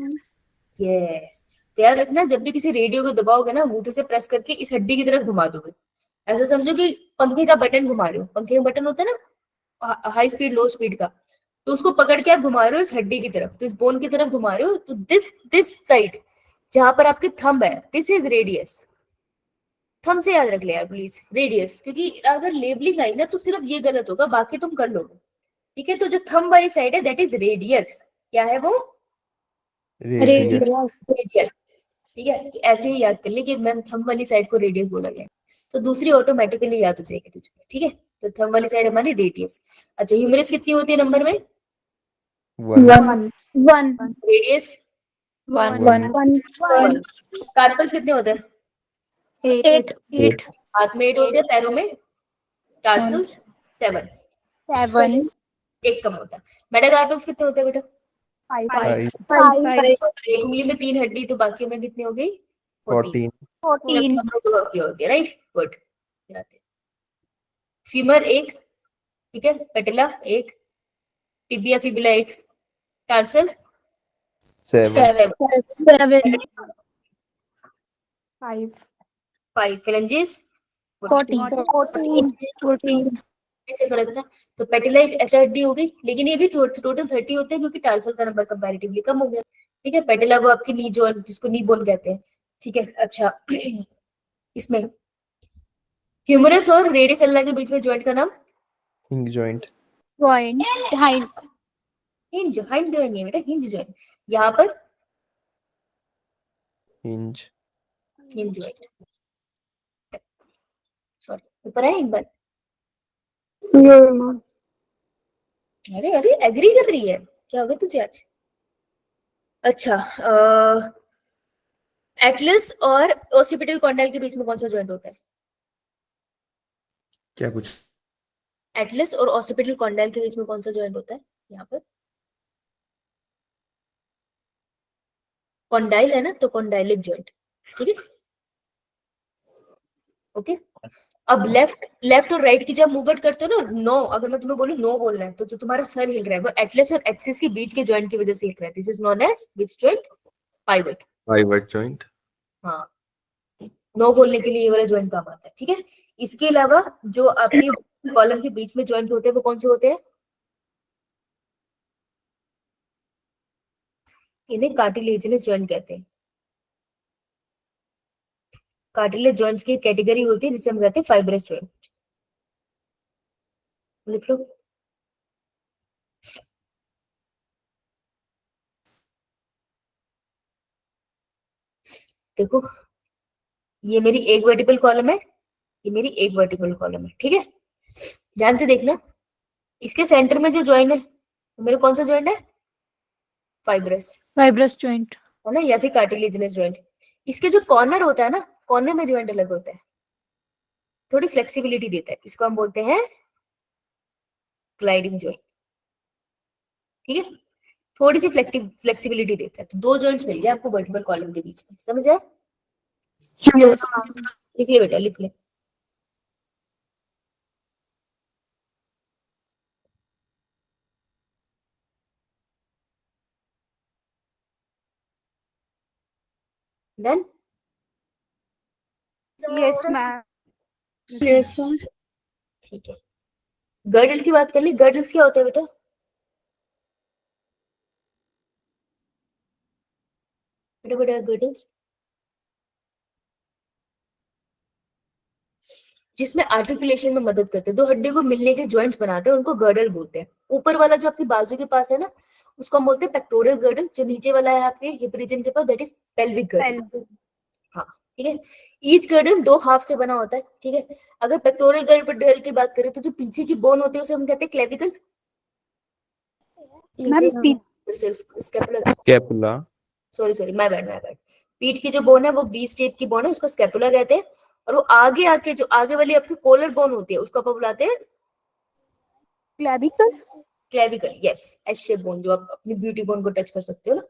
यस, तो याद रखना जब भी किसी रेडियो को दबाओगे ना, अंगूठे से प्रेस करके इस हड्डी की तरफ घुमा दोगे, ऐसा समझो कि पंखे का बटन घुमा रहे हो, पंखे का बटन होता है ना हाई स्पीड लो स्पीड का, तो उसको पकड़ के आप घुमा रहे हो इस हड्डी की तरफ, तो इस बोन की तरफ घुमा रहे हो, तो दिस साइड जहां पर आपके थंब है, दिस इज रेडियस, थंब से याद रख ले यार प्लीज, रेडियस, क्योंकि अगर लेबलिंग आई ना तो सिर्फ ये गलत होगा, बाकी तुम कर लोगे, ठीक है। तो जो थंब वाली साइड है दैट इज रेडियस, क्या है वो, रेडियस। रेडियस, ठीक है। तो ऐसे ही याद कर ले कि मैम थंब वाली साइड को रेडियस बोला गया, तो दूसरी ऑटोमेटिकली याद हो जाएगी तुझको, ठीक है। तो थंब वाली साइड हमारी रेडियस। अच्छा ह्यूमरस कितनी होती है नंबर में, 1 वन रेडियस 1 कार्पल्स कितने होते हैं, 8 8 हाथ में 8 होते हैं, पैरों में टार्सल्स 7, 7 एक कम होता है। मेटाकार्पल्स कितने होते हैं बेटा, 5 एक उंगली में 3 हड्डी, तो बाकी में कितनी हो गई 14, 14 होती है, राइट, गुड। फीमर एक, ठीक है, पेटिला एक, टिबिया फिबुला एक, टार्सल 7 7 5 5, फेलेंजेस 14 ऐसे फर्क था। तो पेटिला एक ऐसा हड्डी हो गई, लेकिन ये भी टोटल 30 होते हैं, क्योंकि टार्सल का नंबर कंपैरेटिवली कम हो गया, ठीक है। पेटिला वो आपकी नी जॉइंट जिसको नी बोन कहते हैं, ठीक है। अच्छा इसमें ह्यूमरस और रेडियस अल्ला के बीच में जॉइंट का नाम हिंग joint joint height hinge, hind joint नहीं बेटा, हिंज जॉइंट, यहाँ पर हिंज हिंज जॉइंट, सॉरी ऊपर है एक बार, अरे अरे एग्री कर रही है, क्या हो गया तुझे आज। अच्छा एटलस और ओसिपिटल कॉन्डाइल के बीच में कौन सा जॉइंट होता है, क्या कुछ एटलस और ओसिपिटल कॉन्डाइल के बीच में कौन सा जॉइंट होता है, यहाँ पर कॉन्डाइल है ना, तो कॉन्डाइलिक जॉइंट, ठीक है, ओके। अब लेफ्ट और राइट की जब मूवमेंट करते हो ना, नो, अगर मैं तुम्हें बोलूं नो बोलना है, तो जो तुम्हारा सर हिल रहा है वो एटलस और एक्सिस के बीच के जॉइंट की वजह से हिल रहा है, this is known as which joint, pivot. Pivot joint हाँ, नो बोलने के लिए ये वाला जॉइंट काम आता है, ठीक है। इसके अलावा जो आपके कॉलम के बीच में जॉइंट होते हैं वो कौन से होते हैं, इन्हें कार्टिलेजिनस जॉइंट कहते हैं। कार्टिलेज जॉइंट्स की कैटेगरी होती है जिसे हम कहते हैं फाइब्रस जॉइंट, लिख लो। देखो ये मेरी एक वर्टिकल कॉलम है, ये मेरी एक वर्टिकल कॉलम है, ठीक है। ध्यान से देखना, इसके सेंटर में जो जॉइन है मेरे कौन सा जॉइंट है? Fibrous joint. है ना, या फिर कार्टिलेजिनस जॉइंट। इसके जो कॉर्नर होता है ना, कॉर्नर में जॉइंट अलग होता है, थोड़ी फ्लेक्सिबिलिटी देता है, इसको हम बोलते हैं ग्लाइडिंग जॉइंट, ठीक है। थोड़ी सी फ्लेक्सिबिलिटी देता है। तो दो जॉइंट्स मिल गए आपको वर्टिकल कॉलम के बीच में, समझ आया? Yes. लिख ले बेटा, लिख ले। Done. Yes ma'am. Yes, ma'am. ठीक है, गर्डल की बात कर ली। गर्डल्स क्या होते हैं बेटा? बेटा बेटा गर्डल्स जिसमें आर्टिकुलेशन में मदद करते हैं, दो हड्डी को मिलने के जॉइंट्स बनाते हैं, उनको गर्डल बोलते हैं। ऊपर वाला जो आपकी बाजू के पास है ना, उसको हम बोलते हैं पेक्टोरल गर्डल। जो नीचे वाला है आपके हिप रीजन के पास, दैट इज पेल्विक गर्डल। हाँ, ठीक है। ईच गर्डल दो हाफ से बना होता है, ठीक है। अगर पेक्टोरल गर्डल की बात करें तो जो पीछे की बोन होती है उसे हम कहते हैं clavicle. Scapula, scapula. Sorry my bad. पीठ की जो बोन है वो वी शेप की बोन है, उसको स्कैपुला कहते हैं। और वो आगे आके जो आगे वाली आपकी कॉलर बोन होती है उसको आप बुलाते हैं clavicle. Yes, S shape bone, जो आप अपनी ब्यूटी बोन को टच कर सकते हो ना,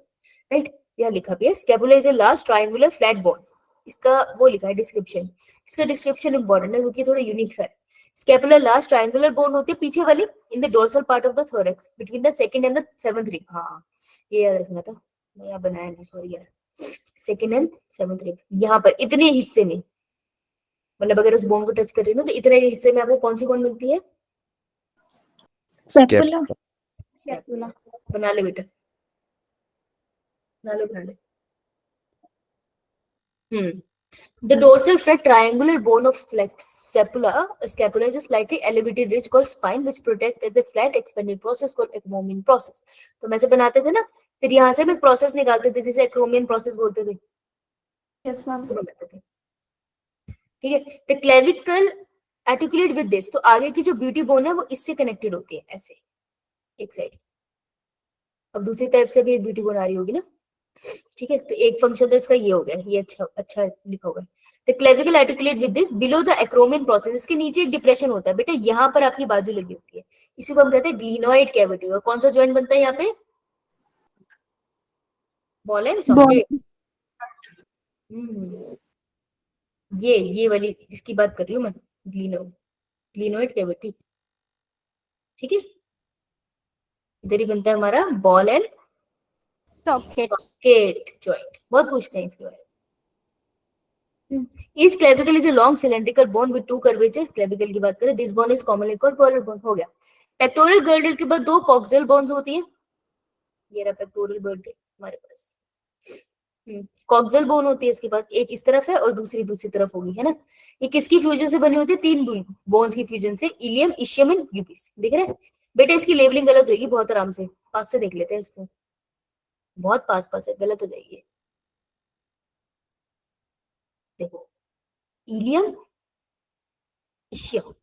राइट। यह लिखा भी है, scapula is a large triangular flat bone. इसका वो लिखा है डिस्क्रिप्शन, इसका डिस्क्रिप्शन इंपॉर्टेंट है क्योंकि थोड़ा यूनिक सा है। स्कैपुला लार्ज ट्रायंगुलर बोन होती है पीछे वाली, in the dorsal part of the thorax between the second and the seventh rib. हाँ, ये याद रखना था, मैं यहाँ बनाया नहीं, सॉरी यार। सेकंड एंड सेवंथ रिब, यहाँ पर इतने हिस्से में, मतलब अगर उस बोन को टच कर रही हो तो इतने हिस्से में आपको कौन सी बोन मिलती है? स्कैपुला। स्कैपुला। बना ले बेटा, बना ले। The dorsal flat triangular bone of scapula is a slightly elevated ridge called spine which protect as a flat expanded process called acromion process. तो हम ऐसे बनाते थे ना, फिर यहाँ से हम एक प्रोसेस निकालते थे जिसे acromion process बोलते थे। Yes ma'am. बनाते थे, ठीक है। The clavicle articulate with this, तो आगे की जो ब्यूटी बोन है वो इससे कनेक्टेड होती है ऐसे एक साइड। अब दूसरी तरफ से भी ब्यूटी बोन आ रही होगी ना, ठीक है। तो एक फंक्शन तो इसका ये हो गया, ये अच्छा लिखा होगा। The clavicle articulate with this below the acromion process. इसके नीचे एक डिप्रेशन होता है बेटा, यहाँ पर आपकी बाजू लगी होती है, इसी को हम कहते हैं ग्लिनोइड कैविटी। और कौन सा जॉइंट बनता है यहाँ पे? Ball and socket. ये वाली इसकी बात कर रही हूँ मैं, ग्लिनोइड कैविटी, ठीक है। इधर ही बनता है हमारा बॉल एंड सॉकेट। जॉइंट, बहुत पूछते हैं इसके बारे में। Each clavicle is a long cylindrical bone with two curvature. clavicle की बात करें, this bone is commonly called collar bone। हो गया। पेक्टोरल गर्डल के बाद दो कॉक्सियल बोन्स होती है, ये रहा पेक्टोरल गर्डल हमारे पास। कॉक्सियल बोन होती है इसके पास, एक इस तरफ है और दूसरी तरफ होगी, है ना। ये किसकी फ्यूजन से बनी होती है? तीन बोन्स की फ्यूजन से, इलियम, इशियम एंड यूपिस। दिख रहा है बेटा? इसकी लेबलिंग गलत होगी बहुत आराम से, पास से देख लेते हैं इसको, बहुत पास है, गलत हो जाएगी। देखो, इलियम, इशियम,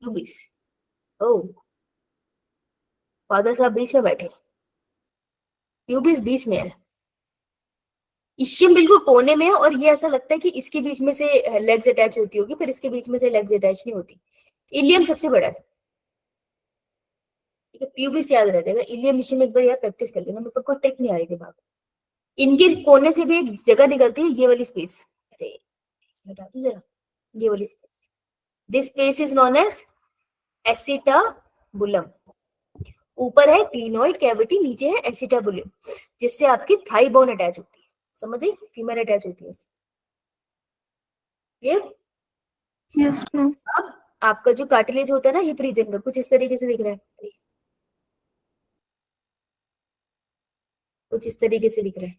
यूबिस। ओह, फादर साहब बीच में बैठे, यूबिस बीच में है, इशियम बिल्कुल कोने में है। और ये ऐसा लगता है कि इसके बीच में से लेग्स अटैच होती होगी, पर इसके बीच में से लेग्स अटैच नहीं होती। इलियम सबसे बड़ा है, ठीक है। प्यूबिस याद रह जाएगा, इलियम इशियम एक बार यार प्रैक्टिस कर लेना, मेरे को कोई ट्रिक नहीं आ रही दिमाग। इनके कोने से भी एक जगह निकलती है, ये वाली स्पेस, अरे इसमें हटा दूं जरा, ये वाली space, this space is known as acetabulum. ऊपर है क्लिनोइड कैविटी, नीचे है एसिटाबुलम, जिससे आपकी थाई बोन अटैच होती है, समझे? फीमर अटैच होती है, क्लियर? Yes ma'am. अब आपका जो कार्टिलेज होता है ना हिप रीजन का, कुछ इस तरीके से दिख रहा है, कुछ इस तरीके से दिख रहा है।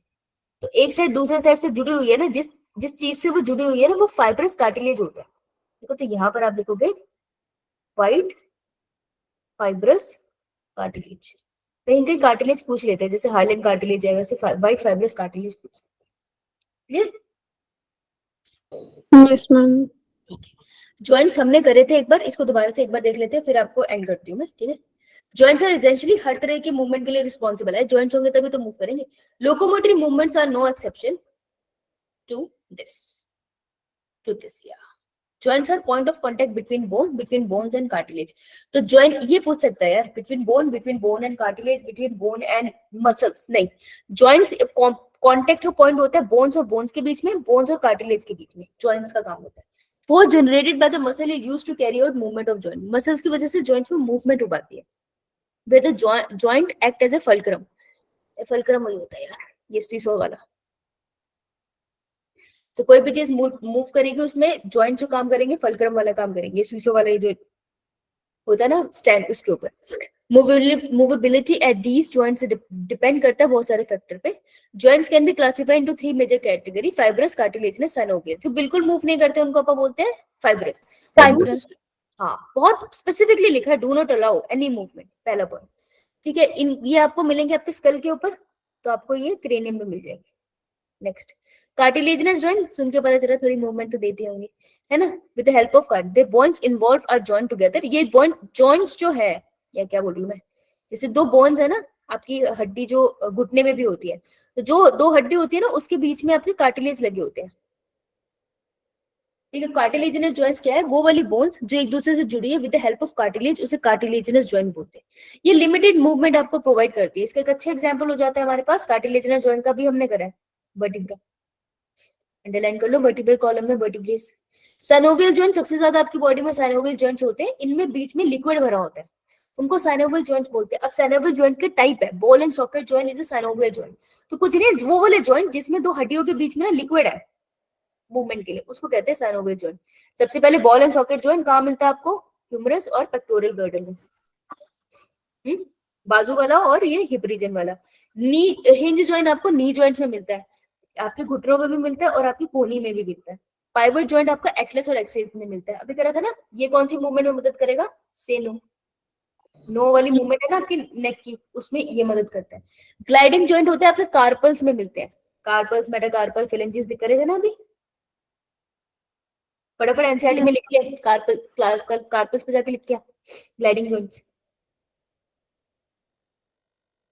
तो एक साइड दूसरे साइड से जुड़ी हुई है ना, जिस जिस चीज से वो जुड़ी हुई है ना, वो फाइब्रस कार्टिलेज होता है। देखो, तो यहाँ पर आप लिखोगे व्हाइट फाइब्रस कार्टिलेज। कहीं कहीं कार्टिलेज पूछ लेते हैं, जैसे हाइलैंड कार्टिलेज है, वैसे व्हाइट फाइब्रस कार्टिलेज पूछते हैं, क्लियर? Yes, ma'am. जॉइंट्स हमने करे थे एक बार, इसको दोबारा से एक बार देख लेते हैं, फिर आपको एंड करती हूँ मैं, ठीक है। जॉइंट्स आर एसेंशियली हर तरह के मूवमेंट के लिए रिस्पॉन्सिबल है, जॉइंट्स होंगे तभी तो मूव करेंगे। Locomotory movements are no exception to this या joints are point of contact between bones and cartilage। तो joint ये पूछ सकता है यार, between bone and cartilage, between bone and muscles, नहीं, joints contact का point होता है bones और bones के बीच में, bones और cartilage के बीच में joints का काम होता है। Force generated by the muscle is used to carry out movement of joint। muscles की वजह से joint में movement हो पाती है। where the joint act as a fulcrum, fulcrum वही होता है यार, ये सीसो वाला। तो कोई भी चीज मूव करेगी उसमें जॉइंट जो काम करेंगे फल्क्रम वाला काम करेंगे, स्वीसो वाला ये जो होता है ना स्टैंड, उसके ऊपर। Movability at these joints depend करता है बहुत सारे फैक्टर पे। Joints can be classified into 3 major category, fibrous, cartilaginous, synovial. जो बिल्कुल मूव नहीं करते उनको अपन बोलते हैं फाइब्रस। हाँ, बहुत स्पेसिफिकली लिखा है, do not allow any movement, पहला पॉइंट, ठीक है। ये आपको मिलेंगे आपके स्कल के ऊपर, तो आपको ये क्रेनियम में मिल जाएंगे। नेक्स्ट, कार्टिलेजिनस जॉइंट, सुन के पता चला थोड़ी मूवमेंट तो देती होंगी, है ना। With the help of cart the bones involve are joint together. ये जॉइंट्स जो है, या क्या बोल रही हूँ मैं, जैसे दो बोन्स है ना, आपकी हड्डी जो घुटने में भी होती है, तो जो दो हड्डी होती है ना उसके बीच में आपके कार्टिलेज लगे होते हैं, ठीक है। कार्टिलेजिनस जॉइंट्स क्या है, वो वाली बोन्स जो एक दूसरे से जुड़ी है with the help of cartilage, उसे कार्टिलेजिनस जॉइंट बोलते हैं। ये लिमिटेड मूवमेंट आपको प्रोवाइड करती है। इसका एक अच्छा एग्जांपल हो जाता है हमारे पास कार्टिलेजिनस जॉइंट का भी हमने करा है, वर्टिब्रा, अंडरलाइन कर लो, वर्टिब्रल कॉलम में वर्टिब्रेस। साइनोवियल जॉइंट सबसे ज्यादा आपकी बॉडी में साइनोवियल जॉइंट्स होते हैं, इनमें बीच में लिक्विड भरा होता है, उनको साइनोवियल जॉइंट्स बोलते हैं। अब साइनोवियल जॉइंट के टाइप है, ball and socket joint is a synovial joint. तो कुछ नहीं, वो वाले जॉइंट जिसमें दो हड्डियों के बीच में ना लिक्विड है मूवमेंट के लिए, उसको कहते हैं साइनोवियल जॉइंट। सबसे पहले बॉल एंड सॉकेट जॉइंट कहाँ मिलता है आपको, ह्यूमरस और पेक्टोरल गर्डल में, बाजू वाला और ये हिप रीजन वाला। नी हिंज जॉइंट आपको नी जॉइंट्स में मिलता है, आपके घुटनों में भी मिलता है और आपकी कोहनी में भी मिलता है। पाइवट जॉइंट आपका एटलस और एक्सिस में मिलता है। अभी करा था ना, ये कौन सी मूवमेंट में मदद करेगा, से नो वाली मूवमेंट है ना आपकी नेक की, उसमें ये मदद करता है। ग्लाइडिंग जॉइंट होते हैं आपके कार्पल्स में मिलते हैं, कार्पल्स, मेटाकार्पल, फिलेंजिस दिख रहे थे ना अभी, फटाफट एनसीईआरटी में लिख लिया, कार्पल्स पे जाके लिख लिया gliding joints.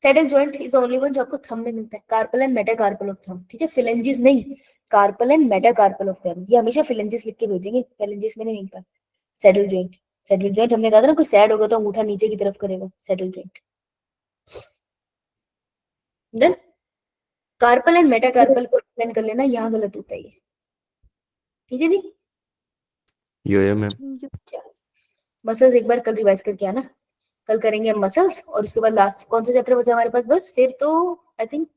Saddle joint is only one जो आपको थंब में मिलता है, carpel and metacarpal of thumb, ठीक है। फिलेंजिस नहीं, carpel and metacarpal of thumb, ये हमेशा फिलेंजिस लिख के भेजेंगे, फिलेंजिस में नहीं मिलता। सैडल जॉइंट हमने कहा था ना, कोई सैड होगा तो अंगूठा नीचे की तरफ करेगा, saddle joint. Then carpal and metacarpal को एक्सप्लेन कर लेना, यहाँ गलत होता है ये, ठीक है जी। यो मैम। मसल्स एक बार कल रिवाइज करके आना, कल करेंगे हम मसल्स, और उसके बाद लास्ट कौन सा चैप्टर बचा हमारे पास, बस फिर तो आई थिंक